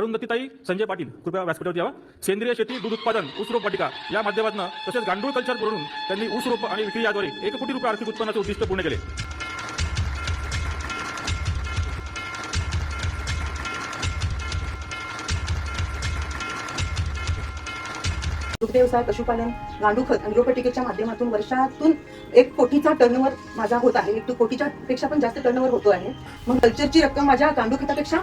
अरुंधतीताई संजय पाटील कृपया व्यासपीठावर यावा। सेंद्रिय शेती, दूध उत्पादन, ऊस रोप वाटिका या माध्यमातून तसेच गांडूळ कल्चर करून त्यांनी ऊस रोप आणि विक्री याद्वारे 1 कोटी रुपये आर्थिक उत्पन्नाचे उद्दिष्ट पूर्ण केले। दुग्ध व्यवसाय, पशुपालन, गांडूळ खत आणि रोपवाटिकेच्या माध्यमातून वर्षातून 1 कोटीचा टर्नओव्हर माझा होत आहे। 1 कोटीच्या पेक्षा पण जास्त टर्नओव्हर होतो आहे। मग कल्चरची रक्कम माझ्या गांडूळ खतापेक्षा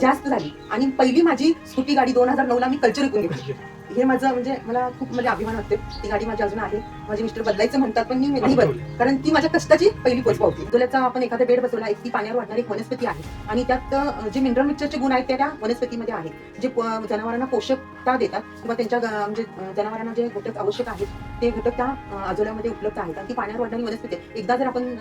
जास्त झाली आणि पहिली माझी स्कूटी गाडी 2009 ला मी कल्चर विकून घेतली। हे माझं म्हणजे मला खूप अभिमान वाटते। ती गाडी माझी अजून आहे। माझे मिस्टर बदलायचं म्हणतात पण मी नाही बदलली, कारण ती माझ्या कष्टाची पहिली पोचपावती। तुलाचा आपण एखादा बेड बसवला, एक ती पाण्यावर वाढणारी एक वनस्पती आहे आणि त्यात जे मिनरल मिक्सचरचे गुण आहेत त्या वनस्पतीमध्ये आहेत, जे जनावरांना पोषकता देतात किंवा त्यांच्या म्हणजे जनावरांना जे घटक आवश्यक आहेत ते घटक त्या आजोल्यामध्ये उपलब्ध आहेत आणि ती पाण्यावर वाढणारी वनस्पती आहे। एकदा जर आपण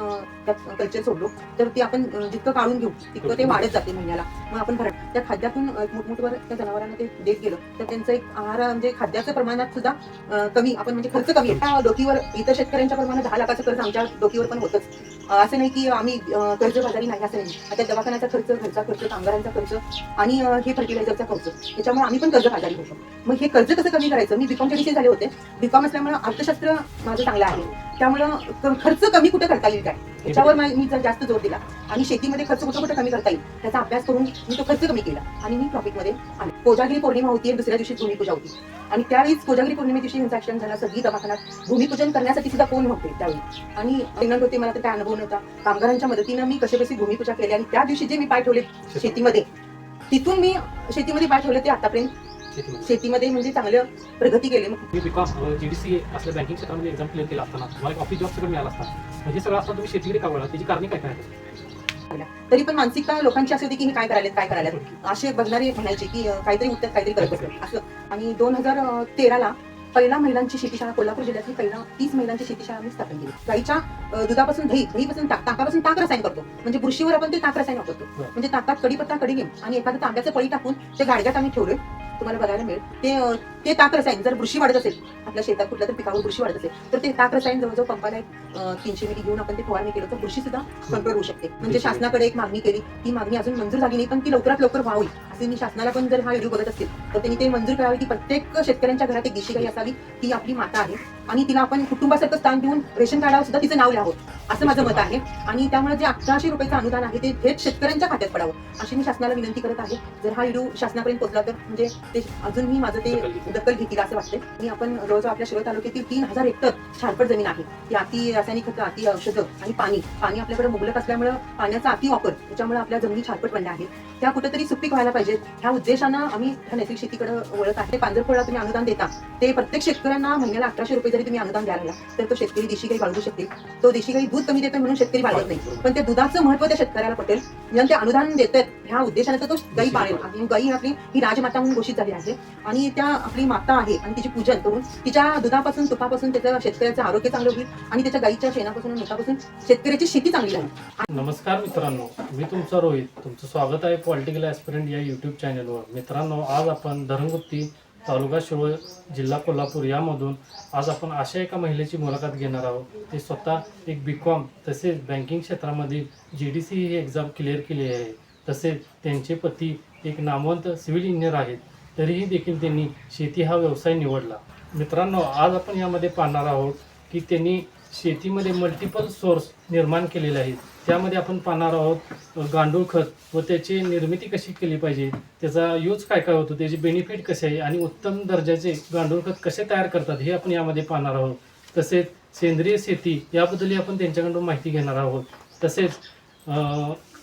त्यात कल्चर सोडलो तर ती आपण जितकं काढून घेऊ तितकं ते वाढत जाते महिन्याला। मग आपण त्या खाद्यातून मोठमोठवर त्या जनावरांना ते देत गेलो तर त्यांचं एक आहार म्हणजे खाद्याच्या प्रमाणात सुद्धा कमी, आपण म्हणजे खर्च कमी आहे। डोकीवर इतर शेतकऱ्यांच्या प्रमाणात 10 लाखाचं कर्ज आमच्या डोकीवर पण होतच। असं नाही की आम्ही कर्जबाजारी नाही, असं नाही। आता दवाखान्याचा खर्च, घरचा खर्च, कामगारांचा खर्च आणि हे फर्टिलायझरचा खर्च, त्याच्यामुळे आम्ही पण कर्जबाजारी होतो। मग हे कर्ज कसं कमी करायचं? मी बीकॉम चे झाले होते। बीकॉम असल्यामुळे अर्थशास्त्र माझं चांगलं आहे, त्यामुळं खर्च कमी कुठे करता येईल काय याच्यावर मी जास्त जोर दिला आणि शेतीमध्ये खर्च कुठे कमी करता येईल त्याचा अभ्यास करून मी तो खर्च कमी केला आणि मी प्रॉफिटमध्ये आले। कोजागिरी पौर्णिमा होती, दुसऱ्या दिवशी भूमिपूजा होती आणि त्यावेळीच कोजागिरी पौर्णिमे दिवशी यांचा ऍक्सिडेंट झाला। सगळी दवाखान्यात भूमिपूजन करण्यासाठी सुद्धा कोण नव्हते त्यावेळी आणि प्रेग्नंट होते, मला तर काय अनुभव नव्हता। कामगारांच्या मदतीनं मी कशी भूमिपूजा केली आणि त्या दिवशी जे मी पाय ठेवले शेतीमध्ये, तिथून मी शेतीमध्ये पाय ठेवले ते आतापर्यंत शेतीमध्ये म्हणजे चांगलं प्रगती केली। मी बीकॉम जीडीसी असल्या बँकिंग क्षेत्रामध्ये एक्झाम क्लिअर केला असताना मला एक ऑफिस जॉब सगळं मिळाला असता, म्हणजे सगळं असताना तुम्ही शेतीकडे का वळला, त्याची कारणे काय काय? तरी पण मानसिकता लोकांची अशी होती की हे काय करायला असे बघणारे म्हणायचे की काहीतरी उत्तर काहीतरी करत असतं असं। आणि 2013 ला पहिला महिलांची शेतीशाळा कोल्हापूर जिल्ह्यातली पहिला 30 महिलांची शेतीशाळा आम्ही स्थापन केली। गाईच्या दुधापासून दहीपासून ताकापासून ताक रसायन करतो, म्हणजे बुरशीवर आपण ते ताक रसायन वापरतो। म्हणजे ताकात कडीपत्ता, कडीलिंब आणि एखादं तांब्याचं पळी टाकून ते गाडग्यात आम्ही ठेवले, तुम्हाला बघायला मिळेल। ते ताक रसायन जर बुरशी वाढत असेल, आपल्या शेतात कुठल्या तर पिकावर बुरशी वाढत असेल तर ते ताक रसायन जवळजवळ पंपाला 300 मिली घेऊन आपण ते फवारणी केलं तर बुरशी सुद्धा कंट्रोल होऊ शकते। म्हणजे शासनाकडे एक मागणी केली, ती मागणी अजून मंजूर झाली नाही, पण ती लवकरात लवकर व्हावी असे मी शासनाला पण, जर हा व्हिडिओ बघत असतील तर त्यांनी ते मंजूर करावी की प्रत्येक शेतकऱ्यांच्या घरात एक देशी गाई असावी, ती आपली माता आहे आणि तिला आपण कुटुंबासारखं स्थान देऊन रेशन कार्डावर सुद्धा तिचं नाव लिहावं असं माझं मत आहे। आणि त्यामुळे जे 1100 रुपयाचं अनुदान आहे ते थेट शेतकऱ्यांच्या खात्यात पडावं अशी मी शासनाला विनंती करत आहे। जर हा व्हिडिओ शासनापर्यंत पोहोचला तर म्हणजे ते अजूनही माझं ते दखल घेतील असं वाटतं। आणि आपण जवळजवळ आपल्या शिरोळ तालुक्यातील 3000 हेक्टर छारपट जमीन आहे, ती अति रासायनिक खतं, अति औषधं आणि पाणी आपल्याकडे मुबलक असल्यामुळे पाण्याचा अति वापर, त्याच्यामुळे आपल्या जमिनी छारपट बनल्या आहेत, त्या कुठेतरी सुपीक व्हायला पाहिजेत। ह्या उद्देशानं आम्ही नैसर्गिक शेतीकडे वळत आहे। पांजरपोळला तुम्ही अनुदान देता, ते प्रत्येक शेतकऱ्यांना महिन्याला 1100 रुपये जरी तुम्ही अनुदान द्यायला लागला तर तो शेतकरी देशी गाई बाळगू शकते। तो देशी गाई दूध कमी देतोय म्हणून शेतकरी बाळगत नाही, पण त्या दुधाचं महत्व त्या शेतकऱ्याला पटेल म्हणून ते अनुदान देतात ह्या उद्देशाने तो गाई पाळेल। आणि गाई आपली ही राजमाता म्हणून घोषित झाली आहे आणि त्या आपली माता आहे आणि तिचे पूजन करून तिच्या दुधापासून, तुपापासून त्याचं शेतकऱ्याचं आरोग्य चांगलं होईल आणि त्याच्या गाईच्या शेणापासून, मुतापासून शेतकऱ्याची शेती चांगली राहील। नमस्कार मित्रांनो, मी तुमचा रोहित, तुमचं स्वागत आहे पॉलिटिकल ॲस्पिरंट या यूट्यूब चॅनलवर। मित्रांनो, आज आपण धरणगुत्ती तालुका शिरोळ जिल्हा कोल्हापूर यामधून आज आपण अशा एका महिलेची मुलाखत घेणार आहोत। ते स्वतः एक बीकॉम तसेच बँकिंग क्षेत्रामध्ये जीडीसी ही एक्झाम क्लिअर केली आहे, तसेच त्यांचे पती एक नामवंत सिव्हिल इंजिनियर आहेत, तरीही देखील त्यांनी शेती हा व्यवसाय निवडला। मित्रांनो, आज आपण यामध्ये पाहणार आहोत की त्यांनी शेतीमध्ये मल्टिपल सोर्स निर्माण केलेले आहेत। त्यामध्ये आपण पाहणार आहोत गांडूळ खत व त्याची निर्मिती कशी केली पाहिजे, त्याचा यूज काय काय होतो, त्याचे बेनिफिट कसे आहे आणि उत्तम दर्जाचे गांडूळ खत कसे तयार करतात हे आपण यामध्ये पाहणार आहोत। तसेच सेंद्रिय शेती याबद्दलही आपण त्यांच्याकडून माहिती घेणार आहोत। तसेच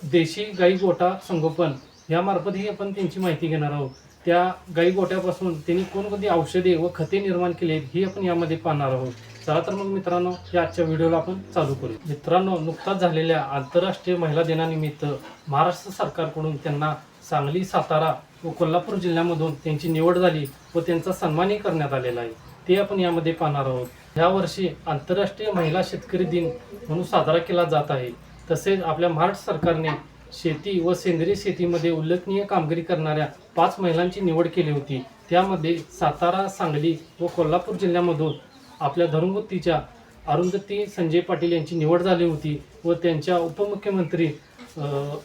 देशी गाई गोठा संगोपन यामार्फतही आपण त्यांची माहिती घेणार आहोत। त्या गाई गोट्यापासून त्यांनी कोणकोणती औषधे व खते निर्माण केली आहेत ही आपण यामध्ये पाहणार आहोत। चला तर मग मित्रांनो, या आजच्या व्हिडिओला आपण चालू करू। मित्रांनो, नुकताच झालेल्या आंतरराष्ट्रीय महिला दिनानिमित्त महाराष्ट्र सरकारकडून त्यांना सांगली, सातारा व कोल्हापूर जिल्ह्यामधून त्यांची निवड झाली व त्यांचा सन्मानही करण्यात आलेला आहे, ते आपण यामध्ये पाहणार आहोत। यावर्षी आंतरराष्ट्रीय महिला शेतकरी दिन म्हणून साजरा केला जात आहे। तसेच आपल्या महाराष्ट्र सरकारने शेती व सेंद्रिय शेतीमध्ये उल्लेखनीय कामगिरी करणाऱ्या 5 महिलांची निवड केली होती। त्यामध्ये सातारा, सांगली व कोल्हापूर जिल्ह्यामधून आपल्या धरणगुत्तीच्या अरुंधती संजय पाटील यांची निवड झाली होती व त्यांच्या उपमुख्यमंत्री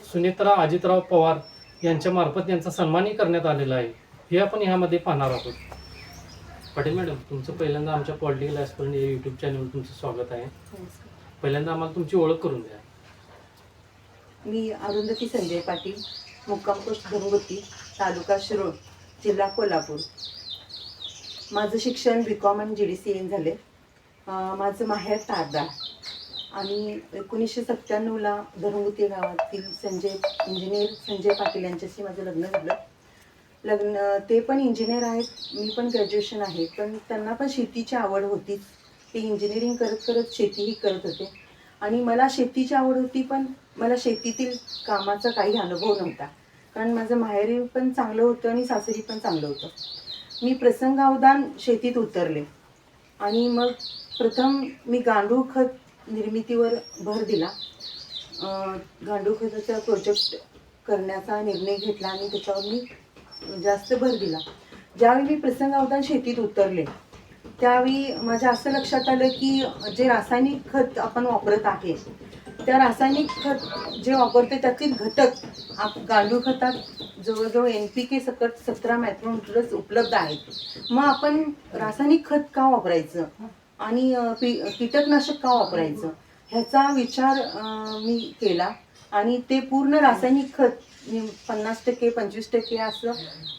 सुनेत्रा अजितराव पवार यांच्या मार्फत यांचा सन्मानही करण्यात आलेला आहे, हे आपण ह्यामध्ये पाहणार आहोत. पाटील मॅडम, तुमचं पहिल्यांदा आमच्या पॉलिटिकल ॲस्पिरंट या यूट्यूब चॅनलवर तुमचं स्वागत आहे. पहिल्यांदा आम्हाला तुमची ओळख करून द्या. मी अरुंधती संजय पाटील, मुक्काम पोस्ट धनगुत्ती, तालुका शिरोळ, जिल्हा कोल्हापूर. माझं शिक्षण BCom आणि GDCN झाले. माझं माहेर तारदाळ आणि 1997ला धनगुत्ती गावातील इंजिनियर संजय पाटील यांच्याशी माझं लग्न झालं. ते पण इंजिनियर आहेत, मी पण ग्रॅज्युएशन आहे, पण त्यांना पण शेतीची आवड होतीच. ते इंजिनिअरिंग करत करत शेतीही करत होते आणि मला शेतीची आवड होती, पण मला शेतीतील कामाचा काही अनुभव नव्हता, कारण माझं माहेरी पण चांगलं होतं आणि सासरी पण चांगलं होतं. मी प्रसंगावधान शेतीत उतरले आणि मग प्रथम मी गांडूळ खत निर्मितीवर भर दिला. गांडूळ खताचा प्रोजेक्ट करण्याचा निर्णय घेतला आणि त्याच्यावर मी जास्त भर दिला. ज्यावेळी मी प्रसंगावधान शेतीत उतरले त्यावेळी माझ्या असं लक्षात आलं की जे रासायनिक खत आपण वापरत आहे, त्या रासायनिक खत जे वापरते त्यातील घटक गांडूळ खतात जवळजवळ NPK सकट 17 मायक्रोन्यूट्रन्स उपलब्ध आहेत. मग आपण रासायनिक खत का वापरायचं आणि कीटकनाशक का वापरायचं ह्याचा विचार मी केला आणि ते पूर्ण रासायनिक खत 50%, 25% असं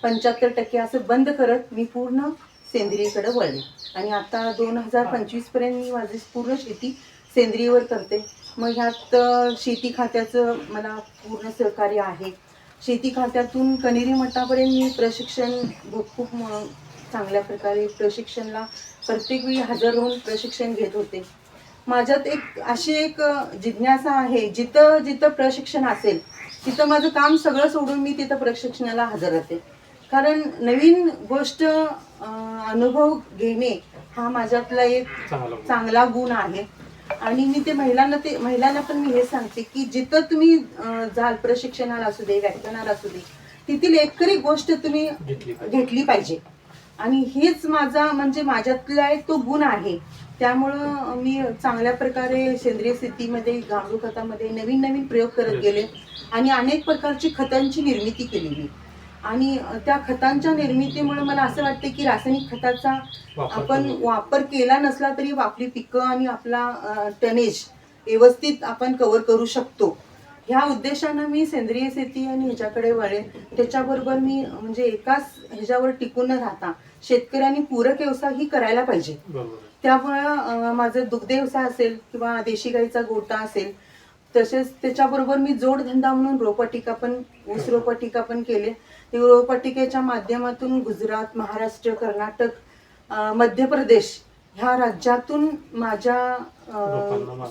75% असं बंद करत मी पूर्ण सेंद्रियकडे वळले आणि आता 2025 पर्यंत मी माझी पूर्ण शेती सेंद्रियवर करते. मग ह्यात शेती खात्याचं मला पूर्ण सहकार्य आहे. शेती खात्यातून कनेरी मठापर्यंत मी प्रशिक्षण खूप चांगल्या प्रकारे प्रशिक्षणला प्रत्येक वेळी हजर राहून प्रशिक्षण घेत होते. माझ्यात अशी एक जिज्ञासा आहे, जिथं जिथं प्रशिक्षण असेल तिथं माझं काम सगळं सोडून मी तिथं प्रशिक्षणाला हजर राहते, कारण नवीन गोष्ट अनुभव घेणे हा माझ्यातला एक चांगला गुण आहे. आणि मी ते महिलांना पण मी हे सांगते की जिथं तुम्ही जाल प्रशिक्षणाला असू दे, व्याख्यानाला असू दे, तिथील एकरी गोष्ट तुम्ही घेतली पाहिजे आणि हेच माझा म्हणजे माझ्यातला एक तो गुण आहे. त्यामुळं मी चांगल्या प्रकारे सेंद्रिय शेतीमध्ये गांडूळ खतामध्ये नवीन नवीन प्रयोग करत गेले आणि अनेक प्रकारची खतांची निर्मिती केलेली आणि त्या खतांच्या निर्मितीमुळे मला असं वाटतं की रासायनिक खताचा आपण वापर केला नसला तरी आपली पिकं आणि आपला टनेज व्यवस्थित आपण कव्हर करू शकतो. ह्या उद्देशानं मी सेंद्रिय शेती आणि ह्याच्याकडे वळेन. त्याच्याबरोबर मी म्हणजे एकाच ह्याच्यावर टिकून न राहता शेतकऱ्यांनी पूरक व्यवसाय ही करायला पाहिजे. त्यामुळं माझं दुग्ध व्यवसाय असेल किंवा देशी गाईचा गोटा असेल, तसेच त्याच्याबरोबर मी जोडधंदा म्हणून रोपवाटिका पण ऊस रोपवाटिका पण केले. रोपवाटिकेच्या माध्यमातून गुजरात, महाराष्ट्र, कर्नाटक, मध्य प्रदेश ह्या राज्यातून माझ्या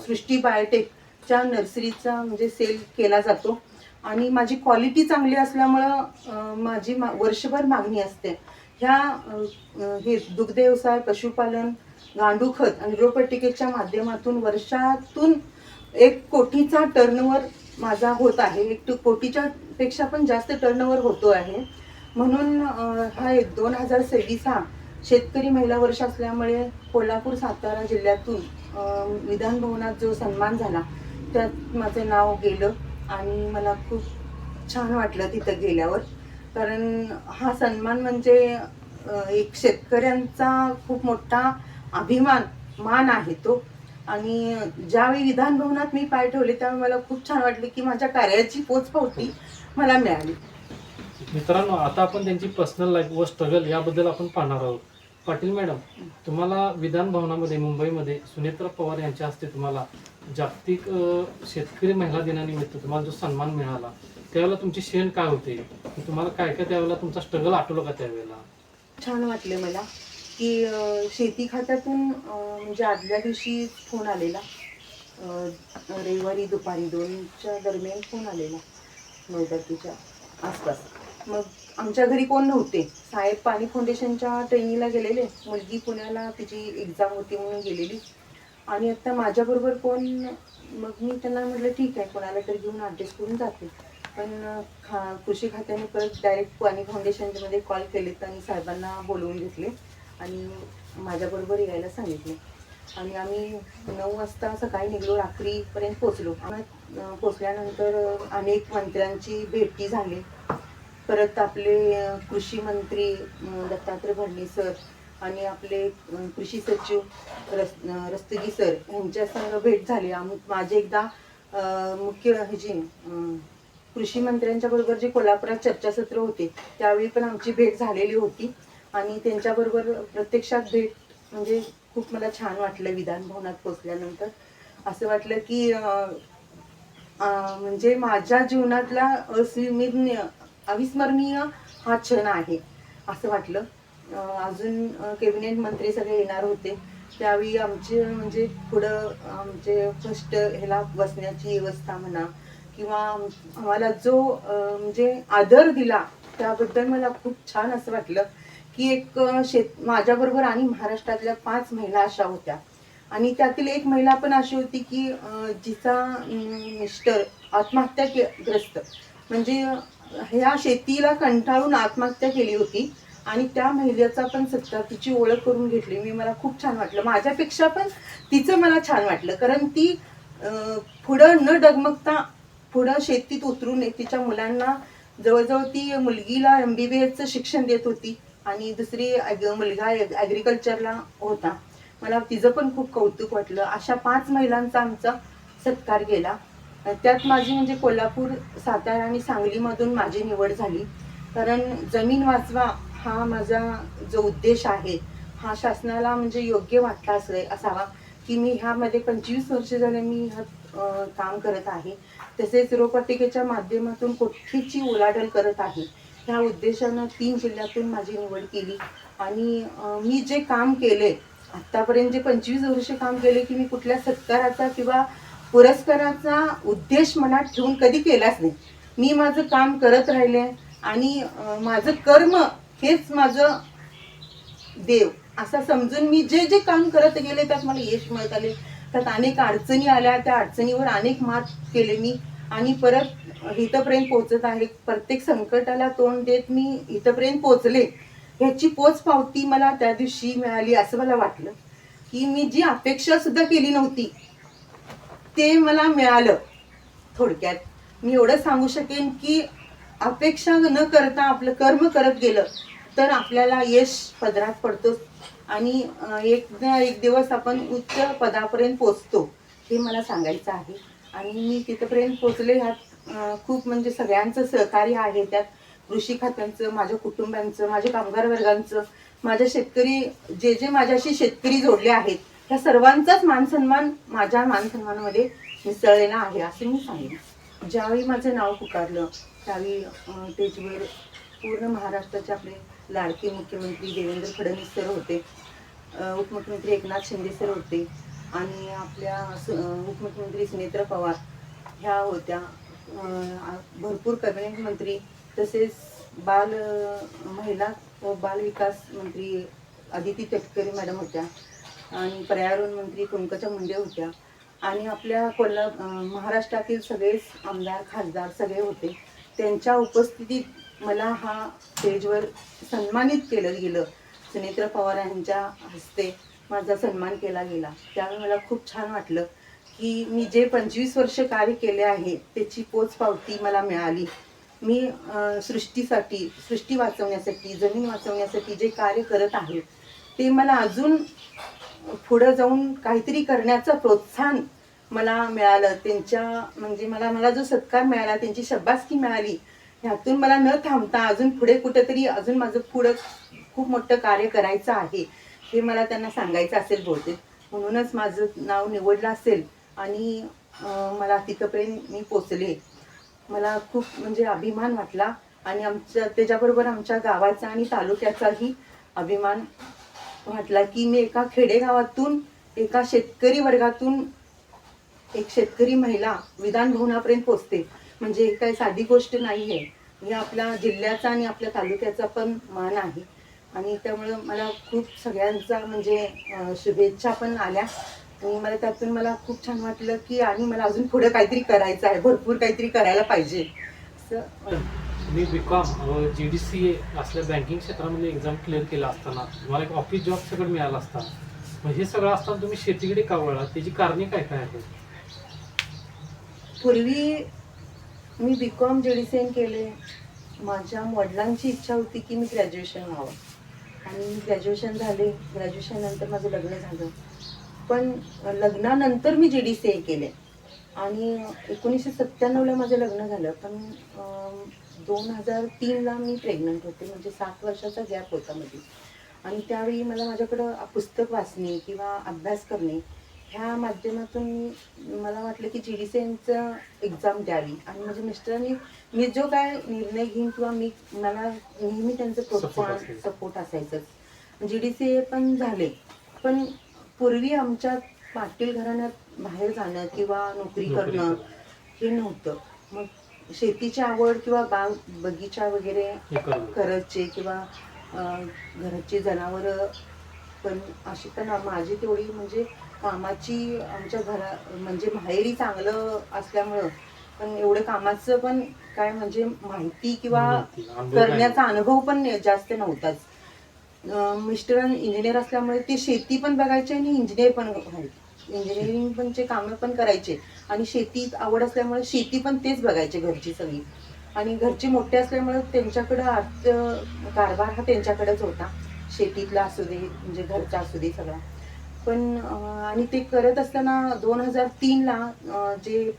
सृष्टी बायोटेकच्या नर्सरीचा म्हणजे सेल केला जातो आणि माझी क्वालिटी चांगली असल्यामुळं माझी वर्षभर मागणी असते. हे दुग्ध व्यवसाय, पशुपालन, गांडूळ खत आणि रोपवाटिकेच्या माध्यमातून वर्षातून 1 कोटीचा टर्नओव्हर माझा होत आहे. 1 कोटीच्या पेक्षा पण जास्त टर्नओव्हर होतो आहे. म्हणून हा 2026 हा शेतकरी महिला वर्ष असल्यामुळे कोल्हापूर सातारा जिल्ह्यातून विधान भवनात जो सन्मान झाला त्यात माझं नाव गेलं आणि मला खूप छान वाटलं तिथं गेल्यावर, कारण हा सन्मान म्हणजे एक शेतकऱ्यांचा खूप मोठा अभिमान मान आहे तो. आणि ज्यावेळी विधान भवनात मी पाय ठेवले त्यावेळी मला खूप छान वाटले की माझ्या कार्याची पोचपावती मला मिळाली. मित्रांनो, आता आपण त्यांची पर्सनल लाईफ व स्ट्रगल याबद्दल आपण पाहणार आहोत. पाटील मॅडम, तुम्हाला विधान भवनामध्ये मुंबईमध्ये सुनेत्रा पवार यांच्या हस्ते तुम्हाला जागतिक शेतकरी महिला दिनानिमित्त तुम्हाला जो सन्मान मिळाला त्यावेळेला तुमची शेण काय होते, तुम्हाला काय काय त्यावेळेला तुमचा स्ट्रगल आठवलं का त्यावेळेला? छान वाटले मला की शेती खात्यातून म्हणजे आदल्या दिवशी फोन आलेला, रविवारी दुपारी 2च्या दरम्यान फोन आलेला, 9:30च्या आसपास. मग आमच्या घरी कोण नव्हते, साहेब पाणी फाउंडेशनच्या ट्रेनिंगला गेलेले, मुलगी पुण्याला तिची एक्झाम होती म्हणून गेलेली आणि आता माझ्याबरोबर कोण. मग मी त्यांना म्हटलं ठीक आहे, कोणाला तरी घेऊन ॲडजस्ट करून जाते. पण कृषी खात्याने परत डायरेक्ट पाणी फाउंडेशनमध्ये कॉल केलेत आणि साहेबांना बोलवून घेतले आणि माझ्याबरोबर यायला सांगितले आणि आम्ही 9 वाजता सकाळी निघलो, रात्रीपर्यंत पोचलो. पोचल्यानंतर अनेक मंत्र्यांची भेटी झाली परत आपले कृषी मंत्री दत्तात्रय भरणे सर आणि आपले कृषी सचिव रस्तगी सर यांच्या संग भेट झाली. माझे एकदा मुख्य ह्याची कृषी मंत्र्यांच्या बरोबर जे कोल्हापुरात चर्चासत्र होते त्यावेळी पण आमची भेट झालेली होती आणि त्यांच्याबरोबर प्रत्यक्षात भेट म्हणजे खूप मला छान वाटलं. विधान भवनात पोचल्यानंतर असं वाटलं की म्हणजे माझ्या जीवनातला अविस्मरणीय हा क्षण आहे असं वाटलं. अजून कॅबिनेट मंत्री सगळे येणार होते त्यावेळी आमचे म्हणजे पुढं आमचे फर्स्ट ह्याला बसण्याची व्यवस्था म्हणा किंवा आम्हाला जो म्हणजे आदर दिला त्याबद्दल मला खूप छान असं वाटलं की एक माझ्याबरोबर आणि महाराष्ट्रातल्या 5 महिला अशा होत्या आणि त्यातील एक महिला पण अशी होती की जिचा मिस्टर आत्महत्याग्रस्त म्हणजे ह्या शेतीला कंटाळून आत्महत्या केली होती आणि त्या महिलेचा पण सत्ता तिची ओळख करून घेतली. मला खूप छान वाटलं. माझ्यापेक्षा पण तिचं मला छान वाटलं कारण ती पुढं न डगमगता पुढं शेतीत उतरून तिच्या मुलांना जवळजवळ ती मुलगीला MBBS शिक्षण देत होती आणि दुसरी मुलगा ॲग्रिकल्चरला होता. मला तिचं पण खूप कौतुक वाटलं. अशा 5 महिलांचा आमचा सत्कार केला. त्यात माझी म्हणजे कोल्हापूर, सातारा आणि सांगलीमधून माझी निवड झाली कारण जमीन वाचवा हा माझा जो उद्देश आहे हा शासनाला म्हणजे योग्य वाटला असावा की मी ह्यामध्ये 25 वर्ष झाले मी काम करत आहे. तसेच रोपवाटिकेच्या माध्यमातून कोठीची उलाढाल करत आहे. ह्या उद्देशानं 3 जिल्ह्यातून माझी निवड केली आणि मी जे काम केले आतापर्यंत जे 25 वर्ष काम केले की मी कुठल्या सत्काराचा किंवा पुरस्काराचा उद्देश मनात ठेवून कधी केलाच नाही. मी माझं काम करत राहिले आणि माझं कर्म हेच माझं देव असं समजून मी जे जे काम करत गेले त्यात मला यश मिळत आले. त्यात अनेक अडचणी आल्या, त्या अडचणीवर अनेक मात केले मी आणि परत इथपर्यंत पोहोचत आहे. प्रत्येक संकटाला तोंड देत मी इथपर्यंत पोहोचले. ह्याची पोचपावती मला त्या दिवशी मिळाली असं मला वाटलं की मी जी अपेक्षा सुद्धा केली नव्हती ते मला मिळालं. थोडक्यात मी एवढं सांगू शकेन की अपेक्षा न करता आपलं कर्म करत गेलं तर आपल्याला यश पदरात पडतो आणि एक दिवस आपण उच्च पदापर्यंत पोचतो हे मला सांगायचं आहे. आणि मी तिथपर्यंत पोचले. ह्यात खूप म्हणजे सगळ्यांचं सहकार्य आहे. त्यात कृषी खात्यांचं, माझ्या कुटुंबांचं, माझ्या कामगार वर्गांचं, माझ्या शेतकरी जे माझ्याशी शेतकरी जोडले आहेत त्या सर्वांचाच मानसन्मान माझ्या मानसन्मानामध्ये मिसळलेला आहे असं मी सांगेन. ज्यावेळी माझं नाव पुकारलं त्यावेळी स्टेजवर पूर्ण महाराष्ट्राचे आपले लाडके मुख्यमंत्री देवेंद्र फडणवीस सर होते, उपमुख्यमंत्री एकनाथ शिंदे सर होते आणि आपल्या उपमुख्यमंत्री सुनेत्रा पवार ह्या होत्या, भरपूर कॅबिनेट मंत्री, तसेच महिला व बाल विकास मंत्री अदिती तटकरे मॅडम होत्या आणि पर्यावरण मंत्री पंकजा मुंडे होत्या आणि आपल्या महाराष्ट्रातील सगळेच आमदार खासदार सगळे होते. त्यांच्या उपस्थितीत मला हा स्टेजवर सन्मानित केलं गेलं. सुनेत्रा पवार यांच्या हस्ते माझा सन्मान केला गेला. त्यावेळी मला खूप छान वाटलं की मी जे 25 वर्ष कार्य केले आहे त्याची पोचपावती मला मिळाली. मी सृष्टी वाचवण्यासाठी, जमीन वाचवण्यासाठी जे कार्य करत आहे ते मला अजून पुढं जाऊन काहीतरी करण्याचं प्रोत्साहन मला मिळालं. त्यांच्या म्हणजे मला जो सत्कार मिळाला, त्यांची शाबासकी मिळाली, ह्यातून मला न थांबता अजून पुढे कुठेतरी अजून माझं पुढं खूप मोठं कार्य करायचं आहे हे मला त्यांना सांगायचं असेल बहुतेक. म्हणूनच माझं नाव निवडलं असेल आणि मला तिथपर्यंत मी पोचले. मला खूप म्हणजे अभिमान वाटला आणि त्याच्याबरोबर आमच्या गावाचा आणि तालुक्याचाही अभिमान वाटला की मी एका खेडेगावातून, एका शेतकरी वर्गातून एक शेतकरी महिला विधान भवनापर्यंत पोचते म्हणजे काही साधी गोष्ट नाही आहे. हे आपल्या जिल्ह्याचा आणि आपल्या तालुक्याचा पण मान आहे आणि त्यामुळं मला खूप सगळ्यांचा म्हणजे शुभेच्छा पण आल्या आणि त्यातून मला खूप छान वाटलं की आणि मला अजून पुढे काहीतरी करायचं आहे, भरपूर काहीतरी करायला पाहिजे असं. मी BCom GDCA असल्या बँकिंग क्षेत्रामध्ये एक्झाम क्लिअर केला असताना तुम्हाला एक ऑफिस जॉब सगळं मिळालं असता, मग हे सगळं असताना तुम्ही शेतीकडे का वळला? त्याची कारणे काय काय आहेत? पूर्वी मी BCom GDCA केले माझ्या वडिलांची इच्छा होती की मी ग्रॅज्युएशन व्हावं आणि मी ग्रॅज्युएशन झाले. ग्रॅज्युएशन नंतर माझं लग्न झालं. पण लग्नानंतर मी GDCA केले आणि 1997ला माझं लग्न झालं. पण 2003ला मी प्रेग्नंट होते, म्हणजे 7 वर्षाचा गॅप होता मध्ये. आणि त्यावेळी मला माझ्याकडं पुस्तक वाचणे किंवा अभ्यास करणे ह्या माध्यमातून मला वाटलं की GDCAचं एक्झाम द्यावी. आणि माझ्या मिस्टरांनी मी जो काय निर्णय घेईन किंवा मला नेहमी त्यांचं प्रोत्साहन सपोर्ट असायचंच. GDCA पण झाले. पण पूर्वी आमच्या पाटील घराण्यात बाहेर जाणं किंवा नोकरी करणं हे नव्हतं. मग शेतीची आवड किंवा बाग बगीचा वगैरे करायचे किंवा घराची जनावरं पण अशी. पण माझी तेवढी म्हणजे कामाची आमच्या म्हणजे माहेरी चांगलं असल्यामुळं पण एवढं कामाचं पण काय म्हणजे माहिती किंवा करण्याचा अनुभव पण जास्त नव्हताच. मिस्टर इंजिनियर असल्यामुळे ते शेती पण बघायचे आणि इंजिनियर पण व्हायचे. इंजिनिअरिंग पणचे कामं पण करायचे आणि शेतीत आवड असल्यामुळे शेती पण तेच बघायचे घरची सगळी. आणि घरचे मोठे असल्यामुळे त्यांच्याकडं अर्थ कारभार हा त्यांच्याकडेच होता. शेतीतला असू दे म्हणजे घरचा असू दे सगळा. पण आणि ते करत असताना 2003ला जे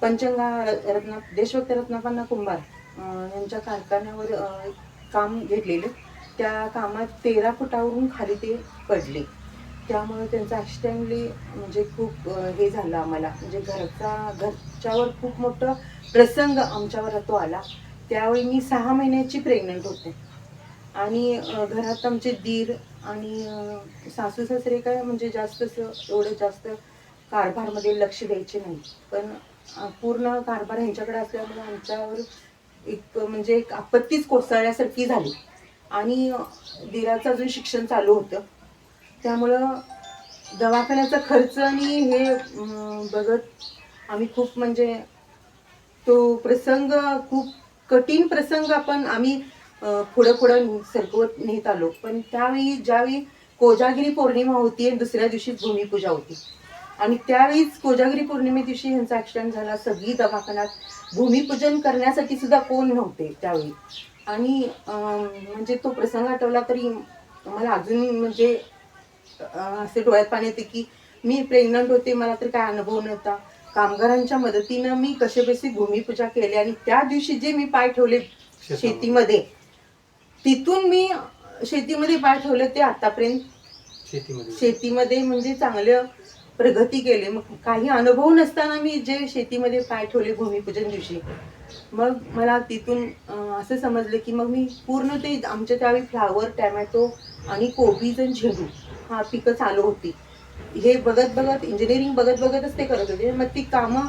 पंचगंगा रत्ना देशभक्त रत्नापन्ना कुंभार यांच्या कारखान्यावर काम घेतलेले. त्या कामात 13 फुटावरून खाली ते पडले. त्यामुळे त्यांचा ॲक्सिडेंटली म्हणजे खूप हे झालं आम्हाला. म्हणजे घरच्यावर खूप मोठं प्रसंग आमच्यावर तो आला. त्यावेळी मी 6 महिन्याची प्रेग्नंट होते. आणि घरात आमचे दीर आणि सासू सासरे काय म्हणजे जास्त एवढं जास्त कारभारमध्ये लक्ष द्यायचे नाही. पण पूर्ण कारभार ह्यांच्याकडे असल्यामुळे आमच्यावर एक आपत्तीच कोसळल्यासारखी झाली. आणि दीराचं अजून शिक्षण चालू होतं. त्यामुळं दवाखान्याचा खर्च आणि हे बघत आम्ही खूप म्हणजे तो प्रसंग खूप कठीण प्रसंग आम्ही पुढं सरकवत नेत आलो. पण त्यावेळी ज्यावेळी कोजागिरी पौर्णिमा होती आणि दुसऱ्या दिवशी भूमिपूजा होती आणि त्यावेळीच कोजागिरी पौर्णिमे दिवशी ह्यांचा ॲक्सिडेंट झाला. सगळी दवाखान्यात भूमिपूजन करण्यासाठी सुद्धा कोण नव्हते त्यावेळी. आणि म्हणजे तो प्रसंग आठवला तरी मला अजून म्हणजे असे डोळ्यात पाणी येते की मी प्रेग्नंट होते, मला तर काय अनुभव नव्हता. कामगारांच्या मदतीनं मी कसेबसे भूमिपूजा केली आणि त्या दिवशी जे मी पाय ठेवले शेतीमध्ये, तिथून मी शेतीमध्ये पाय ठेवले ते आतापर्यंत शेतीमध्ये म्हणजे चांगलं प्रगती केली. मग काही अनुभव नसताना मी जे शेतीमध्ये पाय ठेवले भूमिपूजन दिवशी, मग मला तिथून असं समजलं की मग मी पूर्ण ते आमच्या त्यावेळी फ्लावर, टॅमॅटो आणि कोबीज आणि झेंडू हा पिकं चालू होती. हे बघत बघत इंजिनिअरिंग बघत बघतच ते करत होते. मग ती कामं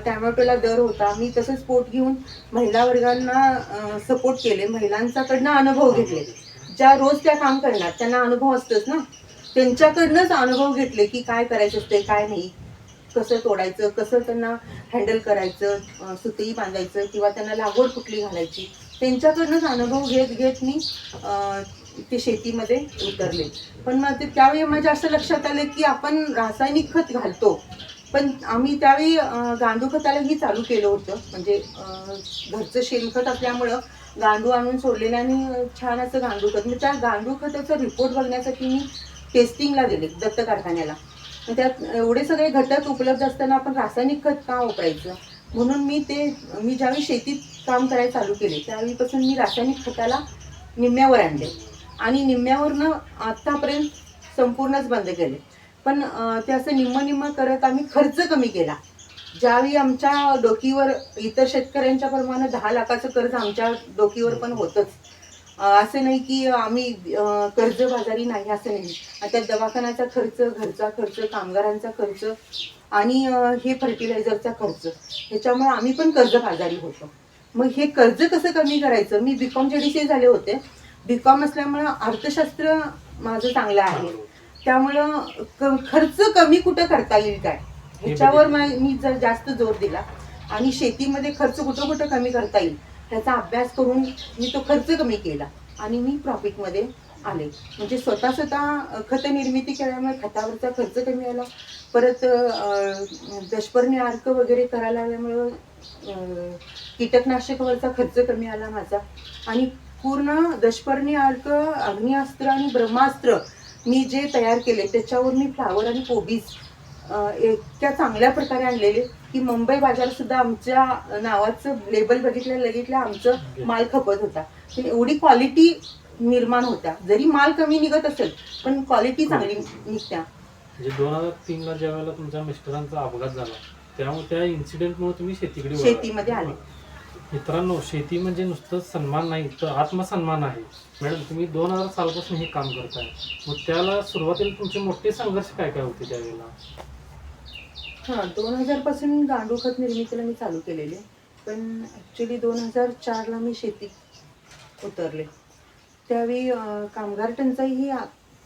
टॅमॅटोला दर होता. मी तसंच पोट घेऊन महिला वर्गांना सपोर्ट केले, महिलांच्याकडनं अनुभव घेतले. ज्या रोज त्या काम करणार त्यांना अनुभव असतोच ना, त्यांच्याकडनंच अनुभव घेतले की काय करायचं असते काय नाही, कसं तोडायचं, कसं त्यांना हँडल करायचं, सुतळी बांधायचं किंवा त्यांना लागवड कुठली घालायची, त्यांच्याकडनंच अनुभव घेत घेत मी ते शेतीमध्ये उतरले. पण मग ते त्यावेळी माझ्या असं लक्षात आलं की आपण रासायनिक खत घालतो, पण आम्ही त्यावेळी गांडूळ खतालाही चालू केलं होतं. म्हणजे घरचं शेणखत असल्यामुळं गांडूळ आणून सोडलेलं आणि छान असं गांडूळ खत. म्हणजे त्या गांडूळ खताचा रिपोर्ट बघण्यासाठी मी टेस्टिंगला दिले दत्त कारखान्याला. त्यात एवढे सगळे घटक उपलब्ध असताना आपण रासायनिक खत का वापरायचं, म्हणून मी ज्यावेळी शेतीत काम करायला चालू केले त्यावेळीपासून मी रासायनिक खताला निम्म्यावर आणले आणि निम्म्यावरनं आतापर्यंत संपूर्णच बंद केले. पण ते असं निम्म करत आम्ही खर्च कमी केला. ज्यावेळी आमच्या डोकीवर इतर शेतकऱ्यांच्या प्रमाणे 10 लाखाचं कर्ज आमच्या डोकीवर पण होतंच. असं नाही की आम्ही कर्जबाजारी नाही, असं नाही. आता दवाखान्याचा खर्च, घरचा खर्च, कामगारांचा खर्च आणि हे फर्टिलायझरचा खर्च, ह्याच्यामुळे आम्ही पण कर्जबाजारी होतो. मग हे कर्ज कसं कमी करायचं, मी BCom GDCA झाले होते. BCom असल्यामुळं अर्थशास्त्र माझं चांगलं आहे. त्यामुळं खर्च कमी कुठं करता येईल काय ह्याच्यावर मी जर जास्त जोर दिला आणि शेतीमध्ये खर्च कुठं कमी करता येईल त्याचा अभ्यास करून मी तो खर्च कमी केला आणि मी प्रॉफिटमध्ये आले. म्हणजे स्वतः खत निर्मिती केल्यामुळे खतावरचा खर्च कमी आला. परत दशपर्णी अर्क वगैरे करायला लागल्यामुळं कीटकनाशकावरचा खर्च कमी आला माझा आणि पूर्ण दशपर्णी अर्क अग्निअस्त्र आणि ब्रह्मास्त्र मी जे तयार केले त्याच्यावर मी फ्लावर आणि कोबीज इतक्या चांगल्या प्रकारे आणलेले की मुंबई बाजार सुद्धा आमच्या नावाचं लेबल बघितलं आमचं माल खपत होता. पण एवढी क्वालिटी निर्माण होत्या. जरी माल कमी निघत असेल पण क्वालिटी चांगली निघत्या. म्हणजे 2003 ला ज्या वेळेला तुमच्या मिस्टरांचा अपघात झाला त्यामुळे त्या इन्सिडेंटमुळे तुम्ही शेतीकडे वळाला. शेतीमध्ये आले. मित्रांनो, शेती म्हणजे नुसतं सन्मान नाही तर आत्मसन्मान आहे. मॅडम, तुम्ही 2000 सालपासून हे काम करताय, मग त्याला सुरुवातीला तुमचे मोठे संघर्ष काय काय होते त्यावेळेला? 2000 पासून गांडूळ खत निर्मितीला मी चालू केलेले, पण ऍक्च्युली 2004 मी शेतीत उतरले. त्यावेळी कामगार टंचाई ही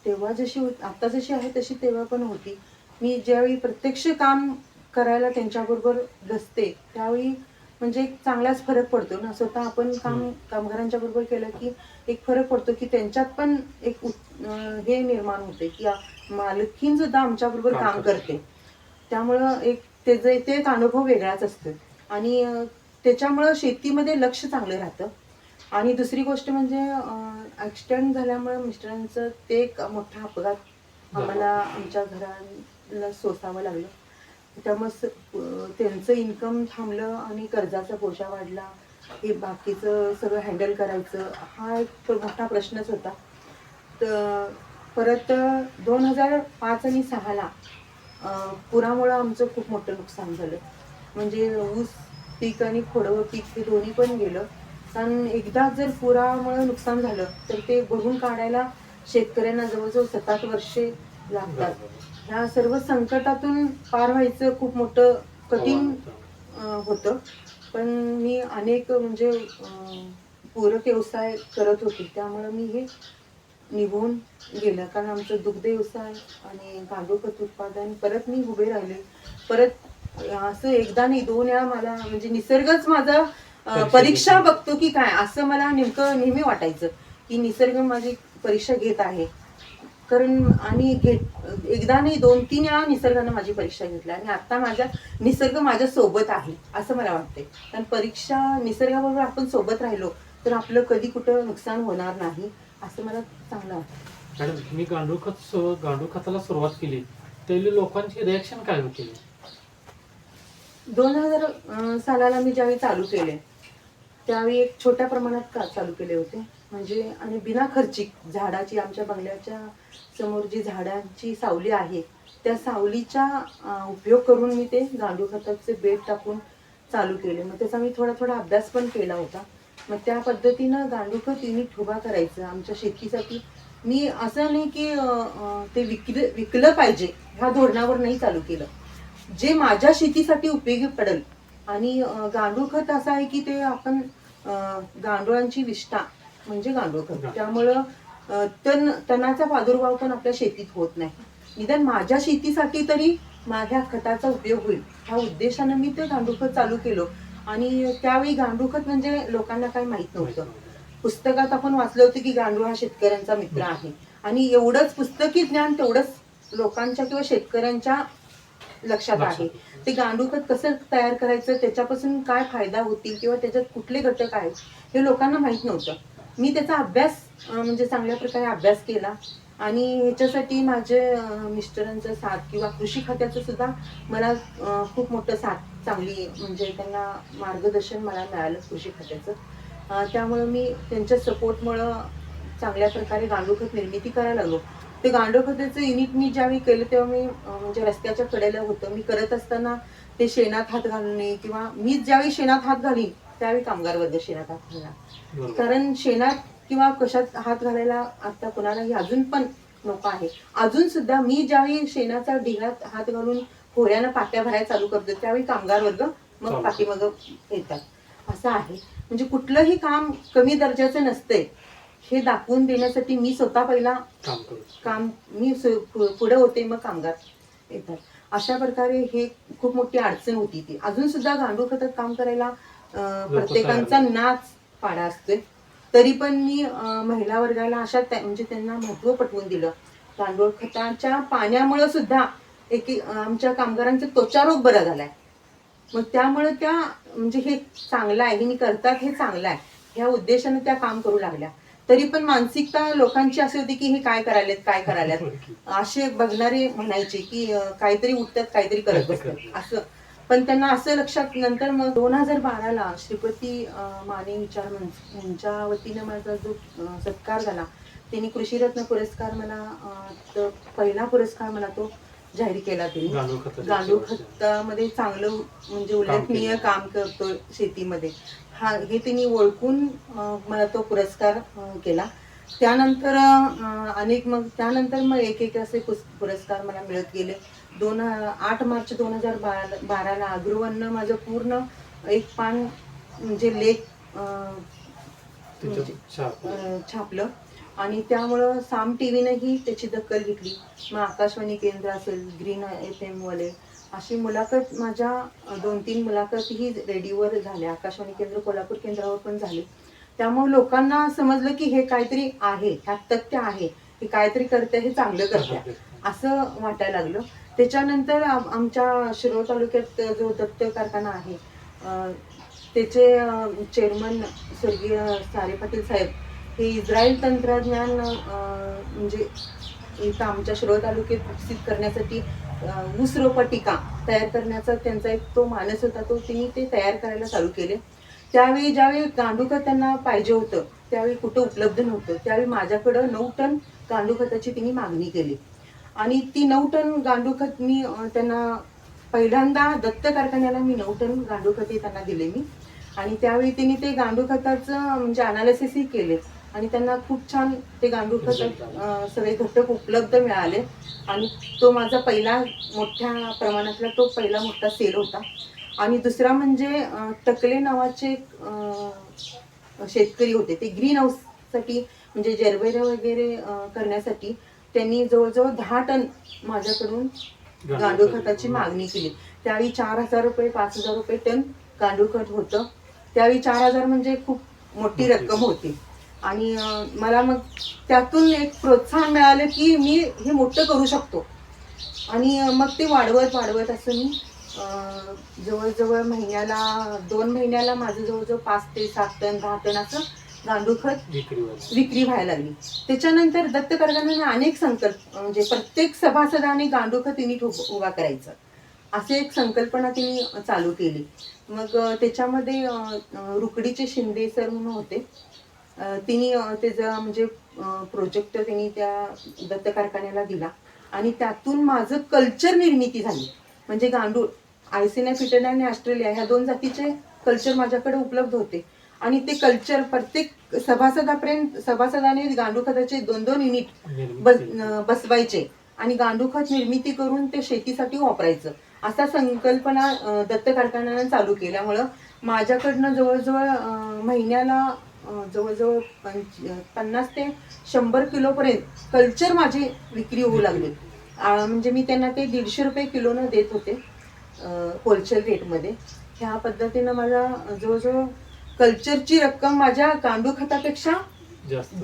तेव्हा जशी आता जशी आहे तशी तेव्हा पण होती. मी ज्यावेळी प्रत्यक्ष काम करायला त्यांच्याबरोबर बसते त्यावेळी म्हणजे एक चांगलाच फरक पडतो ना. स्वतः आपण कामगारांच्या बरोबर केलं की एक फरक पडतो की त्यांच्यात पण एक हे निर्माण होते की मालकीन सुद्धा आमच्या बरोबर काम करते. त्यामुळं एक ते एक अनुभव वेगळाच असतो आणि त्याच्यामुळं शेतीमध्ये लक्ष चांगलं राहतं. आणि दुसरी गोष्ट म्हणजे ऍक्सिडेंट झाल्यामुळे मिस्टरांचं ते एक मोठा अपघात आम्हाला आमच्या घराला सोसावं लागलं. त्यामुळे त्यांचं इन्कम थांबलं आणि कर्जाचा बोजा वाढला. हे बाकीचं सगळं हँडल करायचं हा एक मोठा प्रश्नच होता. तर परत 2005 आणि 2006 पुरामुळं आमचं खूप मोठं नुकसान झालं. म्हणजे ऊस पीक आणि खोडवं पीक हे दोन्ही पण गेलं. कारण एकदा जर पुरामुळे नुकसान झालं तर ते भरून काढायला शेतकऱ्यांना जवळजवळ 7-8 वर्षे लागतात. ह्या सर्व संकटातून पार व्हायचं खूप मोठं कठीण होतं. पण मी अनेक म्हणजे पूरक व्यवसाय करत होते त्यामुळे मी हे निघून गेलं. कारण आमचं दुग्ध व्यवसाय आणि गांडूळ खत उत्पादन परत मी उभे राहिले. परत असं एकदा नाही 2 वेळा मला म्हणजे निसर्गच माझा परीक्षा बघतो की काय असं मला नेमकं नेहमी वाटायचं की निसर्ग माझी परीक्षा घेत आहे. कारण आणि एकदा नाही 2-3 वेळा निसर्गानं माझी परीक्षा घेतली आणि आता निसर्ग माझ्या सोबत आहे असं मला वाटतंय. कारण परीक्षा निसर्गाबरोबर आपण सोबत राहिलो तर आपलं कधी कुठं नुकसान होणार नाही असं मला चांगलं वाटतं. मॅडम, तुम्ही गांडूळ खताला सुरुवात केली त्यावेळी लोकांची रिॲक्शन काय होती? 2000 सालाला मी ज्यावेळी चालू केले त्यावेळी एक छोट्या प्रमाणात चालू केले होते. म्हणजे आणि बिना खर्चिक झाडाची आमच्या बंगल्याच्या समोर जी झाडांची सावली आहे त्या सावलीचा उपयोग करून मी ते गांडूळ खताचे बेड टाकून चालू केले. मग त्याचा मी थोडा अभ्यास पण केला होता. मग त्या पद्धतीनं गांडूळ खत युनिट उभा करायचं आमच्या शेतीसाठी. मी असं नाही की ते विकलं पाहिजे ह्या धोरणावर नाही चालू केलं. जे माझ्या शेतीसाठी उपयोगी पडेल. आणि गांडूळ खत असं आहे की ते आपण गांडुळांची विष्ठा म्हणजे गांडूळ खत, त्यामुळं तणाचा प्रादुर्भाव पण आपल्या शेतीत होत नाही. निदान माझ्या शेतीसाठी तरी माझ्या खताचा उपयोग होईल ह्या उद्देशानं मी ते गांडूळ खत चालू केलं. आणि त्यावेळी गांडूळ खत म्हणजे लोकांना काही माहित नव्हतं. पुस्तकात आपण वाचलं होतं की गांडूळ हा शेतकऱ्यांचा मित्र आहे आणि एवढंच पुस्तकी ज्ञान तेवढंच लोकांच्या किंवा शेतकऱ्यांच्या लक्षात आहे. ते गांडूळ खत कसं तयार करायचं, त्याच्यापासून काय फायदा होतील किंवा त्याच्यात कुठले घटक आहेत हे लोकांना माहित नव्हतं. मी त्याचा अभ्यास म्हणजे चांगल्या प्रकारे अभ्यास केला आणि ह्याच्यासाठी माझे मिस्टरांचं साथ किंवा कृषी खात्याचं सुद्धा मला खूप मोठं साथ चांगली म्हणजे त्यांना मार्गदर्शन मला मिळालं कृषी खात्याचं. त्यामुळे मी त्यांच्या सपोर्टमुळं चांगल्या प्रकारे गांडूळ खत निर्मिती करायला लागलो. ते गांडूळ खताचं युनिट मी ज्यावेळी केलं तेव्हा मी म्हणजे रस्त्याच्या कडेला होतं. मी करत असताना ते शेणात हात घालणे किंवा मी ज्यावेळी शेणात हात घालीन त्यावेळी कामगार वर्ग शेणात हात घालणार. कारण शेणात किंवा कशात हात घालायला आता कोणालाही अजून पण नको आहे. अजून सुद्धा मी ज्यावेळी शेणाचा ढिगात हात घालून होऱ्यानं पाट्या भरायला चालू करतो त्यावेळी कामगार वर्ग मग पाठीमाग येतात. असं आहे. म्हणजे कुठलंही काम कमी दर्जाचं नसतंय हे दाखवून देण्यासाठी मी स्वतः पहिला काम मी पुढे होते मग कामगार येतात. अशा प्रकारे हे खूप मोठी अडचण होती. ती अजून सुद्धा गांडूळ खतात काम करायला प्रत्येकांचा नाच पाडा असतोय. तरी पण मी महिला वर्गाला अशा म्हणजे त्यांना महत्व पटवून दिलं. गांडूळ खताच्या पाण्यामुळे सुद्धा आमच्या कामगारांचा त्वचा रोग बरा झालाय. मग त्यामुळे त्या म्हणजे हे चांगलं आहे, हे करतात हे चांगलं आहे ह्या उद्देशाने त्या काम करू लागल्या. तरी पण मानसिकता लोकांची अशी होती की हे काय करायलेत असे बघणारे म्हणायचे की काहीतरी उठतात काहीतरी करत बसतात असं. पण त्यांना असं लक्षात नंतर मग 2012ला श्रीपती माने विचार मंच यांच्या वतीने माझा जो सत्कार झाला, त्यांनी कृषीरत्न पुरस्कार मला पहिला पुरस्कार मला तो जाहीर केला. त्यांनी गांडूळ खतामध्ये चांगलं म्हणजे उल्लेखनीय काम करतो शेतीमध्ये, हे त्यांनी ओळखून मला तो पुरस्कार केला. त्यानंतर त्यानंतर मग एक असे पुरस्कार मला मिळत गेले. 8 मार्च 2012ला अग्रवननं माझं पूर्ण एक पान म्हणजे लेख छापलं आणि त्यामुळं साम टीव्हीनंही त्याची दखल घेतली. मग आकाशवाणी केंद्र असेल, ग्रीन FM वाले अशी मुलाखत, माझ्या 2-3 मुलाखतीही रेडिओवर झाल्या, आकाशवाणी केंद्र कोल्हापूर केंद्रावर पण झाली. त्यामुळे लोकांना समजलं की हे काहीतरी आहे, ह्यात तथ्य आहे, हे काहीतरी करते, हे चांगलं करते असं वाटायला लागलं. त्याच्यानंतर आमच्या शिरोळ तालुक्यात जो दत्त कारखाना आहे त्याचे चेअरमन स्वर्गीय सारे पाटील साहेब हे इस्रायल तंत्रज्ञान म्हणजे इथं आमच्या शिरोळ तालुक्यात विकसित करण्यासाठी ऊस रोपवाटिका तयार करण्याचा त्यांचा एक तो मानस होता, तो त्यांनी ते तयार करायला चालू केले. त्यावेळी ज्यावेळी गांडूखत त्यांना पाहिजे होतं त्यावेळी कुठं उपलब्ध नव्हतं, त्यावेळी माझ्याकडं 9 टन गांडूखताची त्यांनी मागणी केली आणि ती 9 टन गांडूखत मी त्यांना पहिल्यांदा दत्त कारखान्याला मी 9 टन गांडूखत त्यांना दिले मी. आणि त्यावेळी त्यांनी ते गांडूखताचं म्हणजे अनालिसिसही केले आणि त्यांना खूप छान ते गांडूखत सगळे घटक उपलब्ध मिळाले आणि तो माझा पहिला मोठ्या प्रमाणातला तो पहिला मोठा सेल होता. आणि दुसरा म्हणजे टकले नावाचे शेतकरी होते, ते ग्रीन हाऊससाठी म्हणजे जरबेरा वगैरे करण्यासाठी त्यांनी जवळजवळ 10 टन माझ्याकडून गांडूळ खताची मागणी केली. त्यावेळी 4,000 रुपये 5,000 रुपये टन गांडूळ खत होतं. त्यावेळी 4,000 म्हणजे खूप मोठी रक्कम होती आणि मला मग त्यातून एक प्रोत्साहन मिळालं की मी हे मोठं करू शकतो. आणि मग ते वाढवत असं मी जवळजवळ महिन्याला 2 महिन्याला माझं जवळजवळ 5 ते 7 टन 10 टन असं गांडूळ खत विक्री व्हायला लागली. त्याच्यानंतर दत्त कारखान्याने अनेक संकल्प म्हणजे प्रत्येक सभासदाने गांडूळ खत युनिट उभा करायचं असे एक संकल्पना तिने चालू केली. मग त्याच्यामध्ये रुकडीचे शिंदे सर म्हणून होते, तिने त्याचा म्हणजे प्रोजेक्ट त्यांनी त्या दत्त कारखान्याला दिला आणि त्यातून माझं कल्चर निर्मिती झाली. म्हणजे गांडूळ आयसिना फिटन आणि ऑस्ट्रेलिया ह्या 2 जातीचे कल्चर माझ्याकडे उपलब्ध होते आणि ते कल्चर प्रत्येक सभासदाने गांडूळ खताचे 2-2 युनिट बसवायचे आणि गांडूळ खत निर्मिती करून ते शेतीसाठी वापरायचं असा संकल्पना दत्त कारखान्याने चालू केल्यामुळं माझ्याकडनं जवळजवळ महिन्याला जवळजवळ 50 ते 100 किलोपर्यंत कल्चर माझी विक्री होऊ लागली. म्हणजे मी त्यांना ते 150 रुपये किलोनं देत होते होलसेल रेटमध्ये. ह्या पद्धतीनं माझा जवळजवळ कल्चरची रक्कम माझ्या गांडूळ खतापेक्षा